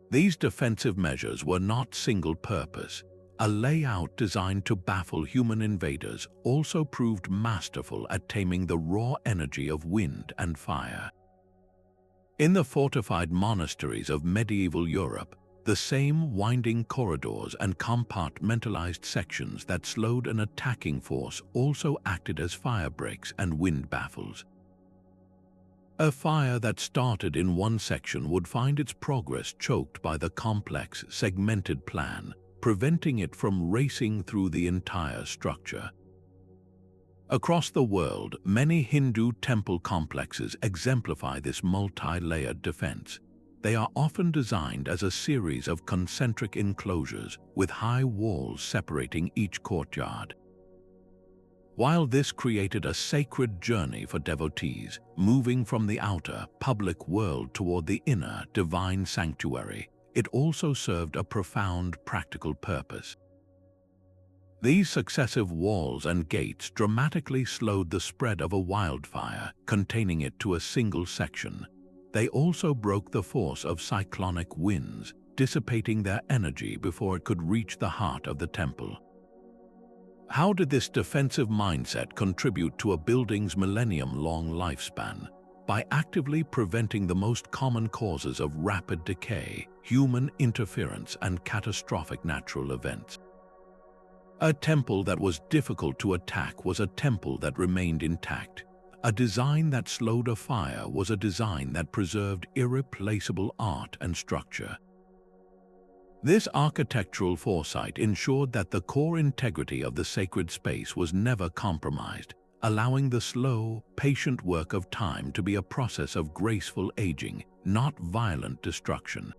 These defensive measures were not single-purpose. A layout designed to baffle human invaders also proved masterful at taming the raw energy of wind and fire. In the fortified monasteries of medieval Europe, the same winding corridors and compartmentalized sections that slowed an attacking force also acted as fire breaks and wind baffles. A fire that started in one section would find its progress choked by the complex, segmented plan, preventing it from racing through the entire structure. Across the world, many Hindu temple complexes exemplify this multi-layered defense. They are often designed as a series of concentric enclosures with high walls separating each courtyard. While this created a sacred journey for devotees, moving from the outer, public world toward the inner, divine sanctuary, it also served a profound practical purpose. These successive walls and gates dramatically slowed the spread of a wildfire, containing it to a single section. They also broke the force of cyclonic winds, dissipating their energy before it could reach the heart of the temple. How did this defensive mindset contribute to a building's millennium-long lifespan? By actively preventing the most common causes of rapid decay, human interference, and catastrophic natural events. A temple that was difficult to attack was a temple that remained intact. A design that slowed a fire was a design that preserved irreplaceable art and structure. This architectural foresight ensured that the core integrity of the sacred space was never compromised, allowing the slow, patient work of time to be a process of graceful aging, not violent destruction.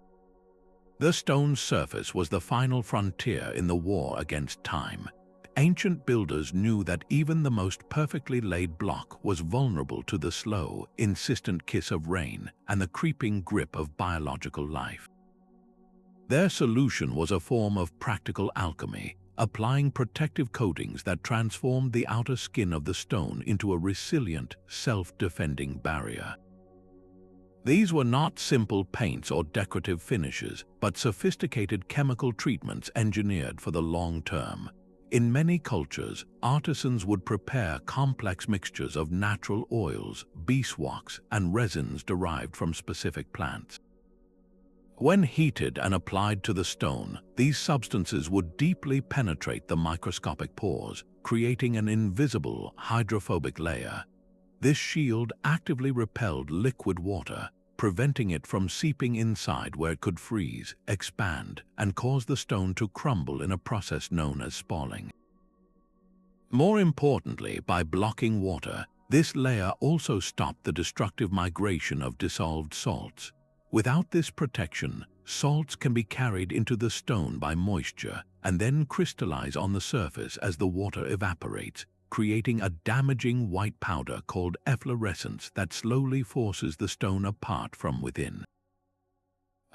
The stone's surface was the final frontier in the war against time. Ancient builders knew that even the most perfectly laid block was vulnerable to the slow, insistent kiss of rain and the creeping grip of biological life. Their solution was a form of practical alchemy, applying protective coatings that transformed the outer skin of the stone into a resilient, self-defending barrier. These were not simple paints or decorative finishes, but sophisticated chemical treatments engineered for the long term. In many cultures, artisans would prepare complex mixtures of natural oils, beeswax, and resins derived from specific plants. When heated and applied to the stone, these substances would deeply penetrate the microscopic pores, creating an invisible hydrophobic layer. This shield actively repelled liquid water, preventing it from seeping inside where it could freeze, expand, and cause the stone to crumble in a process known as spalling. More importantly, by blocking water, this layer also stopped the destructive migration of dissolved salts. Without this protection, salts can be carried into the stone by moisture and then crystallize on the surface as the water evaporates, creating a damaging white powder called efflorescence that slowly forces the stone apart from within.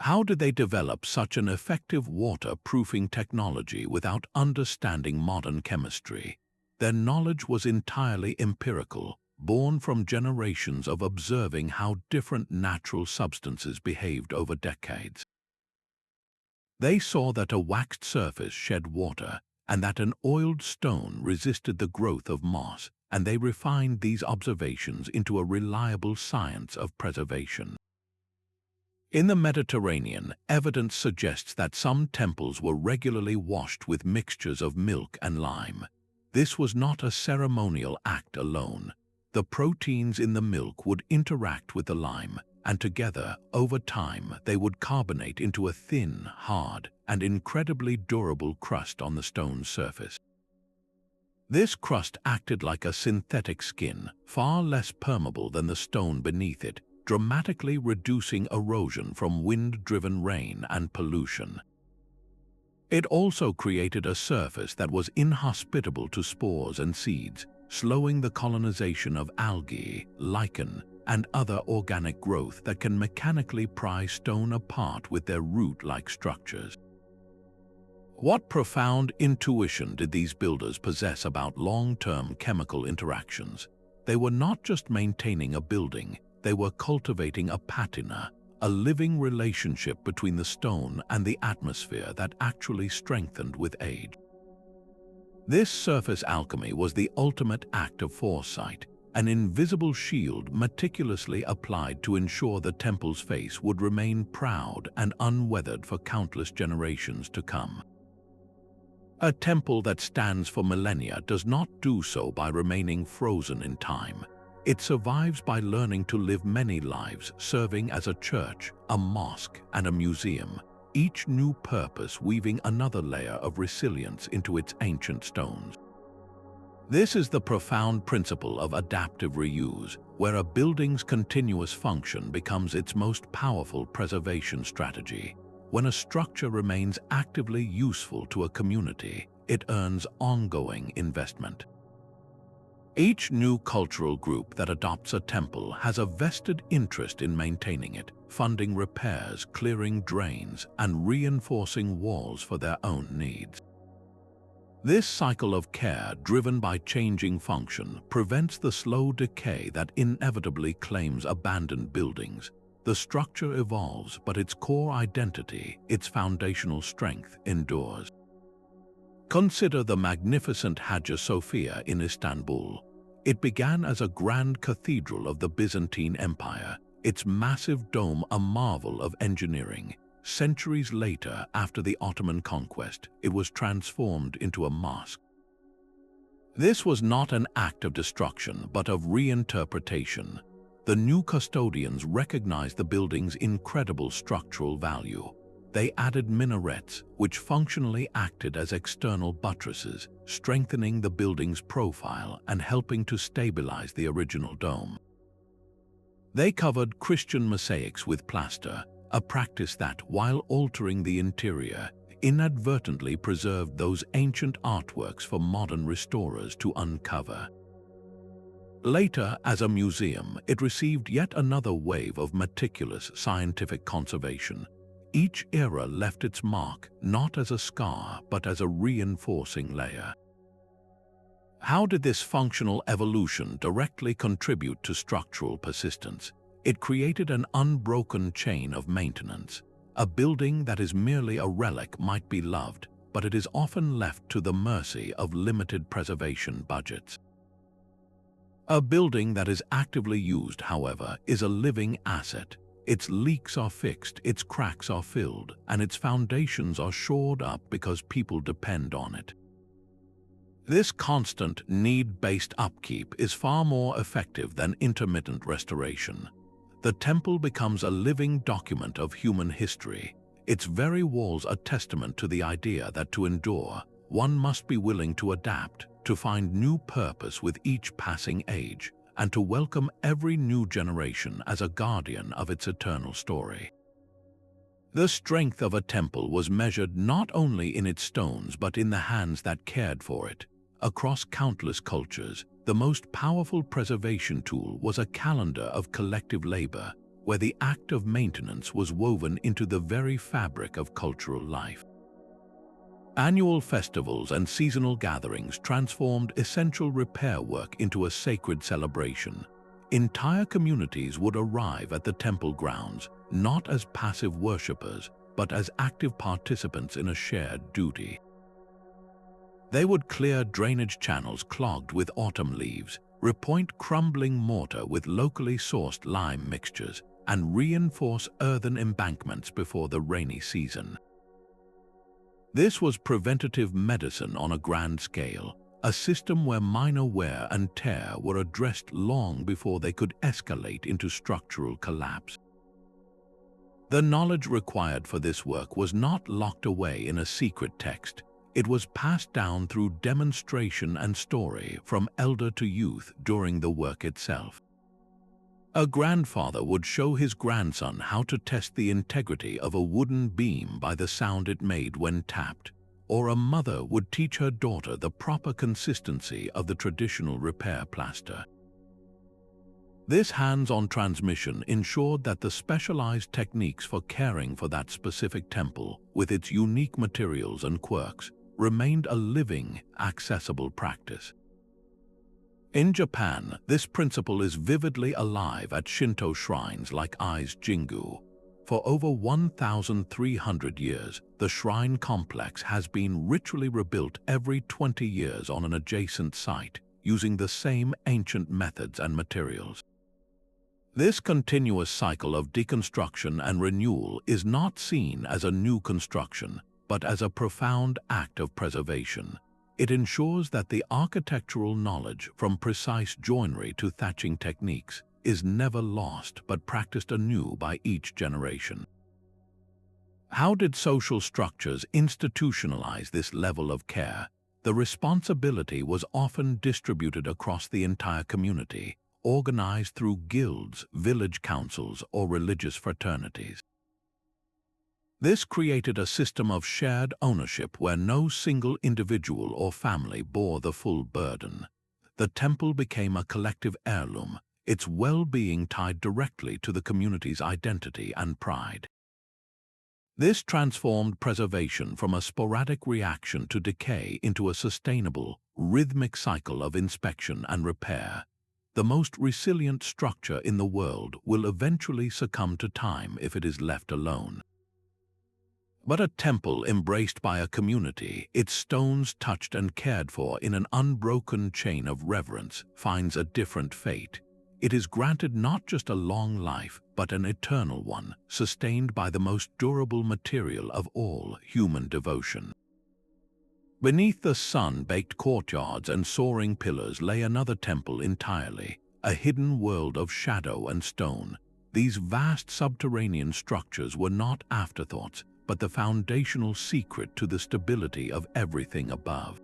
How did they develop such an effective waterproofing technology without understanding modern chemistry? Their knowledge was entirely empirical, born from generations of observing how different natural substances behaved over decades. They saw that a waxed surface shed water and that an oiled stone resisted the growth of moss, and they refined these observations into a reliable science of preservation. In the Mediterranean, evidence suggests that some temples were regularly washed with mixtures of milk and lime. This was not a ceremonial act alone. The proteins in the milk would interact with the lime, and together, over time, they would carbonate into a thin, hard, and incredibly durable crust on the stone's surface. This crust acted like a synthetic skin, far less permeable than the stone beneath it, dramatically reducing erosion from wind-driven rain and pollution. It also created a surface that was inhospitable to spores and seeds, slowing the colonization of algae, lichen, and other organic growth that can mechanically pry stone apart with their root-like structures. What profound intuition did these builders possess about long-term chemical interactions? They were not just maintaining a building, they were cultivating a patina, a living relationship between the stone and the atmosphere that actually strengthened with age. This surface alchemy was the ultimate act of foresight, an invisible shield meticulously applied to ensure the temple's face would remain proud and unweathered for countless generations to come. A temple that stands for millennia does not do so by remaining frozen in time. It survives by learning to live many lives, serving as a church, a mosque, and a museum, each new purpose weaving another layer of resilience into its ancient stones. This is the profound principle of adaptive reuse, where a building's continuous function becomes its most powerful preservation strategy. When a structure remains actively useful to a community, it earns ongoing investment. Each new cultural group that adopts a temple has a vested interest in maintaining it, funding repairs, clearing drains, and reinforcing walls for their own needs. This cycle of care, driven by changing function, prevents the slow decay that inevitably claims abandoned buildings. The structure evolves, but its core identity, its foundational strength, endures. Consider the magnificent Hagia Sophia in Istanbul. It began as a grand cathedral of the Byzantine Empire, its massive dome a marvel of engineering. Centuries later, after the Ottoman conquest, it was transformed into a mosque. This was not an act of destruction, but of reinterpretation. The new custodians recognized the building's incredible structural value. They added minarets, which functionally acted as external buttresses, strengthening the building's profile and helping to stabilize the original dome. They covered Christian mosaics with plaster, a practice that, while altering the interior, inadvertently preserved those ancient artworks for modern restorers to uncover. Later, as a museum, it received yet another wave of meticulous scientific conservation. Each era left its mark, not as a scar, but as a reinforcing layer. How did this functional evolution directly contribute to structural persistence? It created an unbroken chain of maintenance. A building that is merely a relic might be loved, but it is often left to the mercy of limited preservation budgets. A building that is actively used, however, is a living asset. Its leaks are fixed, its cracks are filled, and its foundations are shored up because people depend on it. This constant, need-based upkeep is far more effective than intermittent restoration. The temple becomes a living document of human history. Its very walls are testament to the idea that to endure, one must be willing to adapt, to find new purpose with each passing age, and to welcome every new generation as a guardian of its eternal story. The strength of a temple was measured not only in its stones but in the hands that cared for it. Across countless cultures, the most powerful preservation tool was a calendar of collective labor, where the act of maintenance was woven into the very fabric of cultural life. Annual festivals and seasonal gatherings transformed essential repair work into a sacred celebration. Entire communities would arrive at the temple grounds, not as passive worshippers, but as active participants in a shared duty. They would clear drainage channels clogged with autumn leaves, repoint crumbling mortar with locally sourced lime mixtures, and reinforce earthen embankments before the rainy season. This was preventative medicine on a grand scale, a system where minor wear and tear were addressed long before they could escalate into structural collapse. The knowledge required for this work was not locked away in a secret text. It was passed down through demonstration and story from elder to youth during the work itself. A grandfather would show his grandson how to test the integrity of a wooden beam by the sound it made when tapped, or a mother would teach her daughter the proper consistency of the traditional repair plaster. This hands-on transmission ensured that the specialized techniques for caring for that specific temple, with its unique materials and quirks, remained a living, accessible practice. In Japan, this principle is vividly alive at Shinto shrines like Ai's Jingu. For over 1,300 years, the shrine complex has been ritually rebuilt every 20 years on an adjacent site, using the same ancient methods and materials. This continuous cycle of deconstruction and renewal is not seen as a new construction, but as a profound act of preservation. It ensures that the architectural knowledge, from precise joinery to thatching techniques, is never lost but practiced anew by each generation. How did social structures institutionalize this level of care? The responsibility was often distributed across the entire community, organized through guilds, village councils, or religious fraternities. This created a system of shared ownership where no single individual or family bore the full burden. The temple became a collective heirloom, its well-being tied directly to the community's identity and pride. This transformed preservation from a sporadic reaction to decay into a sustainable, rhythmic cycle of inspection and repair. The most resilient structure in the world will eventually succumb to time if it is left alone. But a temple embraced by a community, its stones touched and cared for in an unbroken chain of reverence, finds a different fate. It is granted not just a long life, but an eternal one, sustained by the most durable material of all, human devotion. Beneath the sun-baked courtyards and soaring pillars lay another temple entirely, a hidden world of shadow and stone. These vast subterranean structures were not afterthoughts, but the foundational secret to the stability of everything above.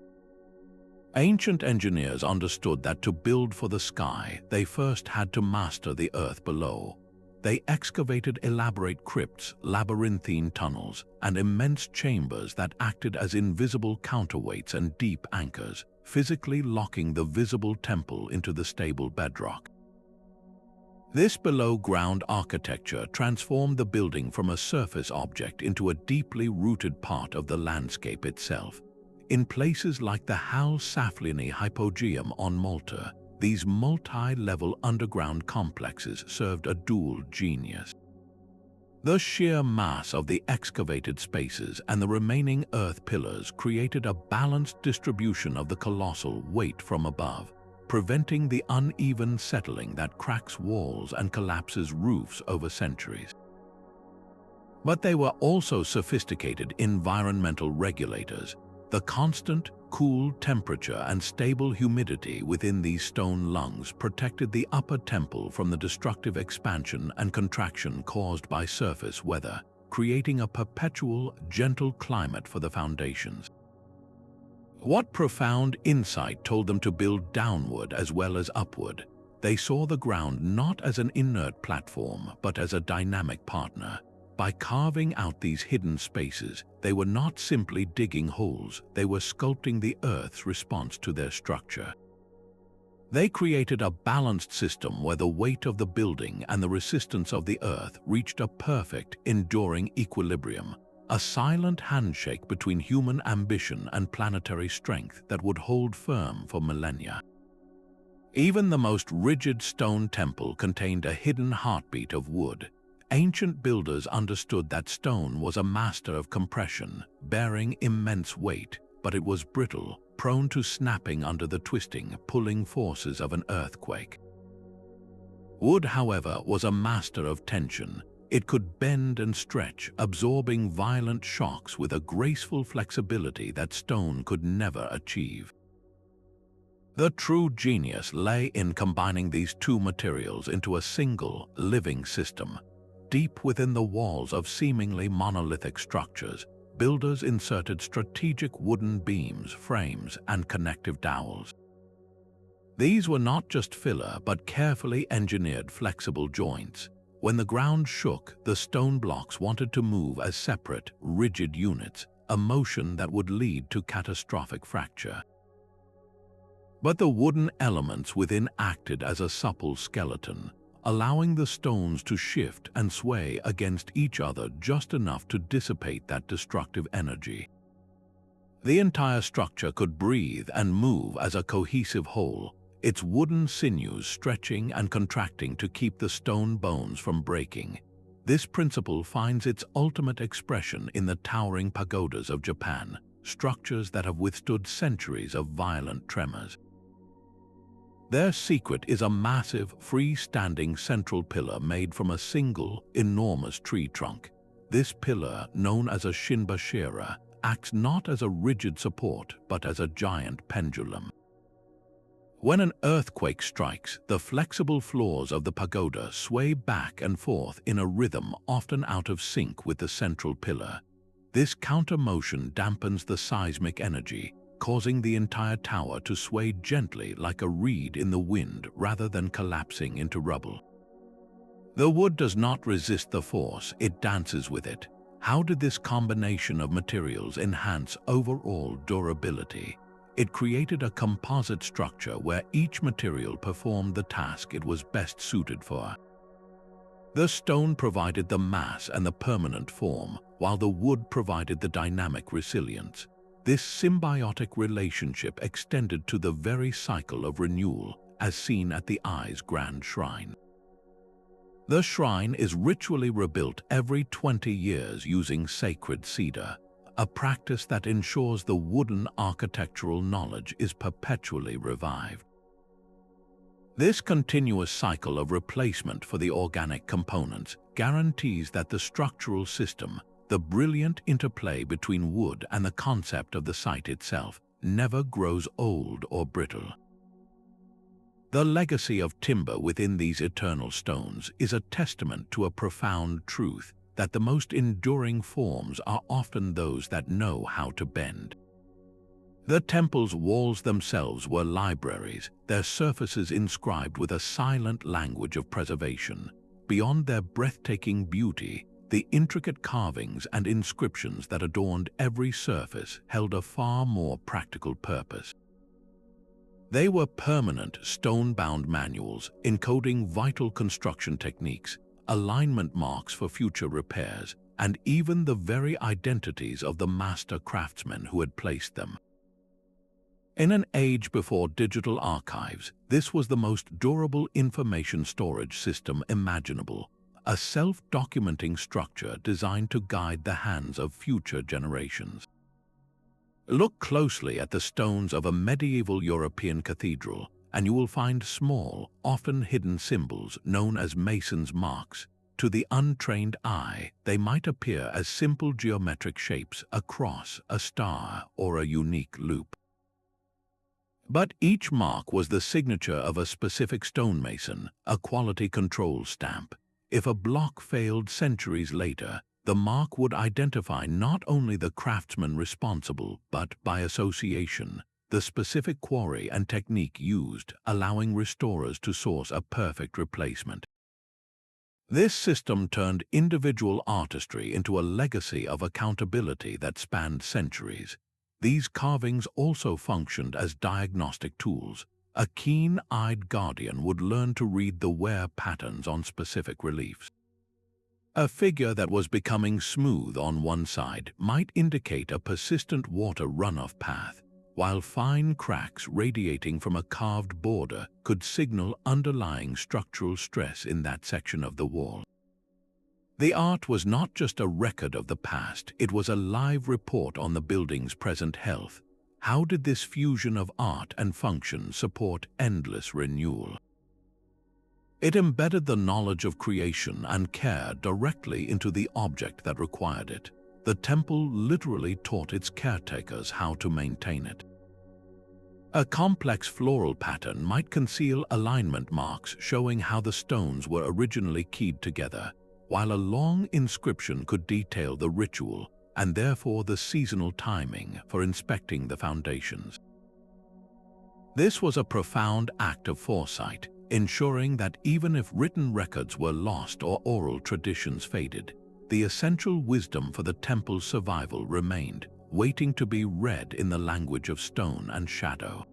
Ancient engineers understood that to build for the sky, they first had to master the earth below. They excavated elaborate crypts, labyrinthine tunnels, and immense chambers that acted as invisible counterweights and deep anchors, physically locking the visible temple into the stable bedrock. This below-ground architecture transformed the building from a surface object into a deeply rooted part of the landscape itself. In places like the Hal Saflieni hypogeum on Malta, these multi-level underground complexes served a dual genius. The sheer mass of the excavated spaces and the remaining earth pillars created a balanced distribution of the colossal weight from above, preventing the uneven settling that cracks walls and collapses roofs over centuries. But they were also sophisticated environmental regulators. The constant, cool temperature and stable humidity within these stone lungs protected the upper temple from the destructive expansion and contraction caused by surface weather, creating a perpetual, gentle climate for the foundations. What profound insight told them to build downward as well as upward? They saw the ground not as an inert platform, but as a dynamic partner. By carving out these hidden spaces, they were not simply digging holes, they were sculpting the Earth's response to their structure. They created a balanced system where the weight of the building and the resistance of the earth reached a perfect, enduring equilibrium, a silent handshake between human ambition and planetary strength that would hold firm for millennia. Even the most rigid stone temple contained a hidden heartbeat of wood. Ancient builders understood that stone was a master of compression, bearing immense weight, but it was brittle, prone to snapping under the twisting, pulling forces of an earthquake. Wood, however, was a master of tension. It could bend and stretch, absorbing violent shocks with a graceful flexibility that stone could never achieve. The true genius lay in combining these two materials into a single, living system. Deep within the walls of seemingly monolithic structures, builders inserted strategic wooden beams, frames, and connective dowels. These were not just filler but carefully engineered flexible joints. When the ground shook, the stone blocks wanted to move as separate, rigid units, a motion that would lead to catastrophic fracture. But the wooden elements within acted as a supple skeleton, allowing the stones to shift and sway against each other just enough to dissipate that destructive energy. The entire structure could breathe and move as a cohesive whole, its wooden sinews stretching and contracting to keep the stone bones from breaking. This principle finds its ultimate expression in the towering pagodas of Japan, structures that have withstood centuries of violent tremors. Their secret is a massive, free-standing central pillar made from a single, enormous tree trunk. This pillar, known as a shinbashira, acts not as a rigid support but as a giant pendulum. When an earthquake strikes, the flexible floors of the pagoda sway back and forth in a rhythm often out of sync with the central pillar. This counter-motion dampens the seismic energy, causing the entire tower to sway gently like a reed in the wind rather than collapsing into rubble. The wood does not resist the force, it dances with it. How did this combination of materials enhance overall durability? It created a composite structure where each material performed the task it was best suited for. The stone provided the mass and the permanent form, while the wood provided the dynamic resilience. This symbiotic relationship extended to the very cycle of renewal, as seen at the eye's grand shrine. The shrine is ritually rebuilt every 20 years using sacred cedar, a practice that ensures the wooden architectural knowledge is perpetually revived. This continuous cycle of replacement for the organic components guarantees that the structural system, the brilliant interplay between wood and the concept of the site itself, never grows old or brittle. The legacy of timber within these eternal stones is a testament to a profound truth that the most enduring forms are often those that know how to bend. The temple's walls themselves were libraries, their surfaces inscribed with a silent language of preservation. Beyond their breathtaking beauty, the intricate carvings and inscriptions that adorned every surface held a far more practical purpose. They were permanent, stone-bound manuals encoding vital construction techniques, alignment marks for future repairs, and even the very identities of the master craftsmen who had placed them. In an age before digital archives, this was the most durable information storage system imaginable, a self-documenting structure designed to guide the hands of future generations. Look closely at the stones of a medieval European cathedral, and you will find small, often hidden symbols known as mason's marks. To the untrained eye, they might appear as simple geometric shapes, a cross, a star, or a unique loop. But each mark was the signature of a specific stonemason, a quality control stamp. If a block failed centuries later, the mark would identify not only the craftsman responsible, but, by association, the specific quarry and technique used, allowing restorers to source a perfect replacement. This system turned individual artistry into a legacy of accountability that spanned centuries. These carvings also functioned as diagnostic tools, A keen-eyed guardian would learn to read the wear patterns on specific reliefs. A figure that was becoming smooth on one side might indicate a persistent water runoff path, while fine cracks radiating from a carved border could signal underlying structural stress in that section of the wall. The art was not just a record of the past, it was a live report on the building's present health. How did this fusion of art and function support endless renewal? It embedded the knowledge of creation and care directly into the object that required it. The temple literally taught its caretakers how to maintain it. A complex floral pattern might conceal alignment marks showing how the stones were originally keyed together, while a long inscription could detail the ritual and therefore the seasonal timing for inspecting the foundations. This was a profound act of foresight, ensuring that even if written records were lost or oral traditions faded, the essential wisdom for the temple's survival remained, waiting to be read in the language of stone and shadow.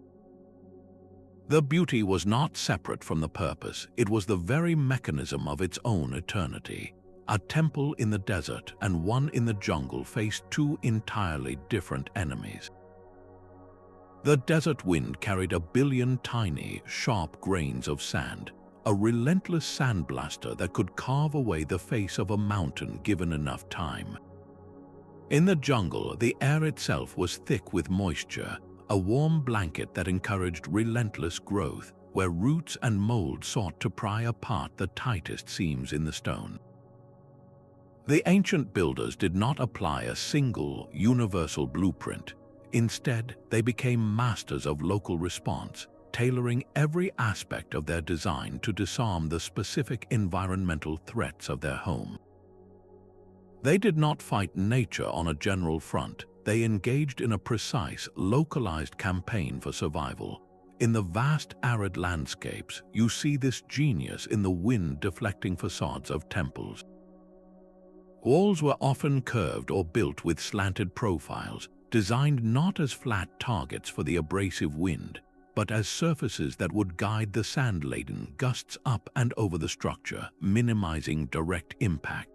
The beauty was not separate from the purpose, it was the very mechanism of its own eternity. A temple in the desert and one in the jungle faced two entirely different enemies. The desert wind carried a billion tiny, sharp grains of sand, a relentless sandblaster that could carve away the face of a mountain given enough time. In the jungle, the air itself was thick with moisture, a warm blanket that encouraged relentless growth, where roots and mold sought to pry apart the tightest seams in the stone. The ancient builders did not apply a single, universal blueprint. Instead, they became masters of local response, tailoring every aspect of their design to disarm the specific environmental threats of their home. They did not fight nature on a general front, they engaged in a precise, localized campaign for survival. In the vast arid landscapes, you see this genius in the wind-deflecting facades of temples. Walls were often curved or built with slanted profiles, designed not as flat targets for the abrasive wind, but as surfaces that would guide the sand-laden gusts up and over the structure, minimizing direct impact.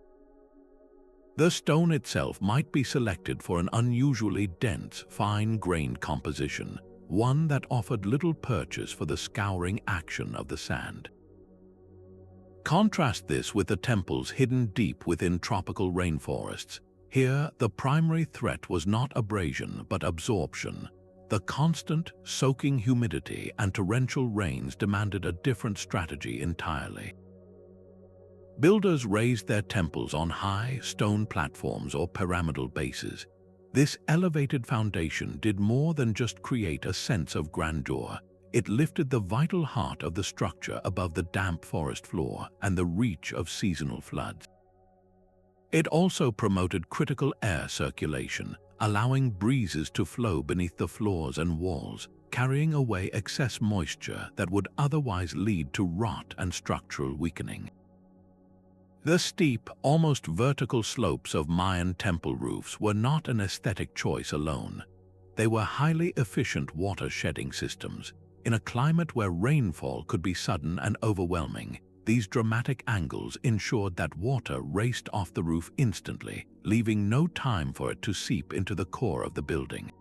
The stone itself might be selected for an unusually dense, fine-grained composition, one that offered little purchase for the scouring action of the sand. Contrast this with the temples hidden deep within tropical rainforests. Here, the primary threat was not abrasion but absorption. The constant, soaking humidity and torrential rains demanded a different strategy entirely. Builders raised their temples on high, stone platforms or pyramidal bases. This elevated foundation did more than just create a sense of grandeur. It lifted the vital heart of the structure above the damp forest floor and the reach of seasonal floods. It also promoted critical air circulation, allowing breezes to flow beneath the floors and walls, carrying away excess moisture that would otherwise lead to rot and structural weakening. The steep, almost vertical slopes of Mayan temple roofs were not an aesthetic choice alone. They were highly efficient water-shedding systems. In a climate where rainfall could be sudden and overwhelming, these dramatic angles ensured that water raced off the roof instantly, leaving no time for it to seep into the core of the building.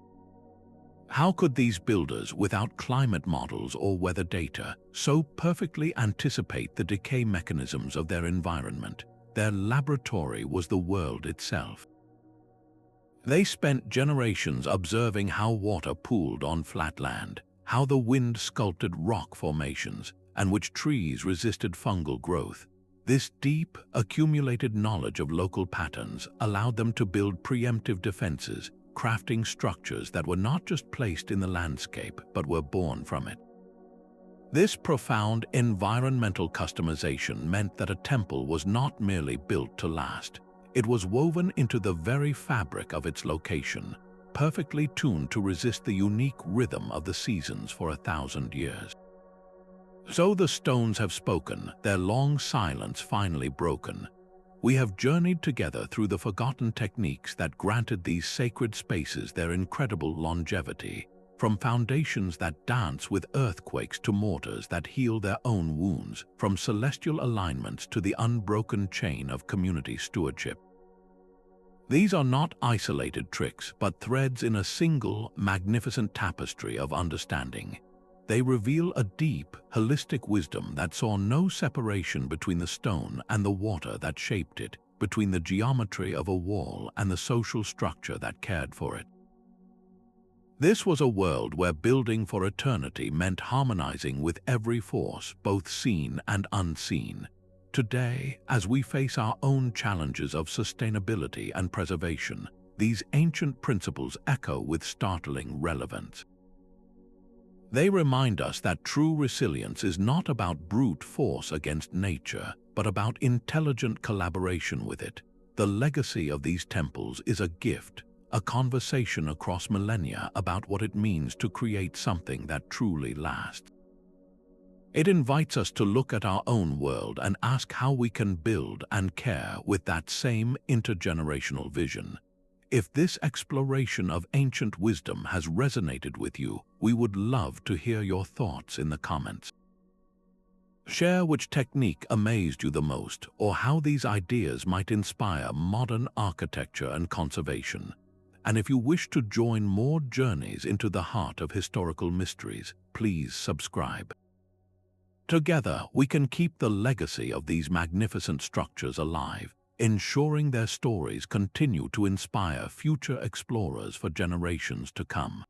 How could these builders, without climate models or weather data, so perfectly anticipate the decay mechanisms of their environment? Their laboratory was the world itself. They spent generations observing how water pooled on flat land, how the wind sculpted rock formations, and which trees resisted fungal growth. This deep, accumulated knowledge of local patterns allowed them to build preemptive defenses, crafting structures that were not just placed in the landscape but were born from it. This profound environmental customization meant that a temple was not merely built to last. It was woven into the very fabric of its location, perfectly tuned to resist the unique rhythm of the seasons for 1,000 years. So the stones have spoken, their long silence finally broken. We have journeyed together through the forgotten techniques that granted these sacred spaces their incredible longevity. From foundations that dance with earthquakes to mortars that heal their own wounds, from celestial alignments to the unbroken chain of community stewardship. These are not isolated tricks, but threads in a single, magnificent tapestry of understanding. They reveal a deep, holistic wisdom that saw no separation between the stone and the water that shaped it, between the geometry of a wall and the social structure that cared for it. This was a world where building for eternity meant harmonizing with every force, both seen and unseen. Today, as we face our own challenges of sustainability and preservation, these ancient principles echo with startling relevance. They remind us that true resilience is not about brute force against nature, but about intelligent collaboration with it. The legacy of these temples is a gift, a conversation across millennia about what it means to create something that truly lasts. It invites us to look at our own world and ask how we can build and care with that same intergenerational vision. If this exploration of ancient wisdom has resonated with you, we would love to hear your thoughts in the comments. Share which technique amazed you the most, or how these ideas might inspire modern architecture and conservation. And if you wish to join more journeys into the heart of historical mysteries, please subscribe. Together, we can keep the legacy of these magnificent structures alive, ensuring their stories continue to inspire future explorers for generations to come.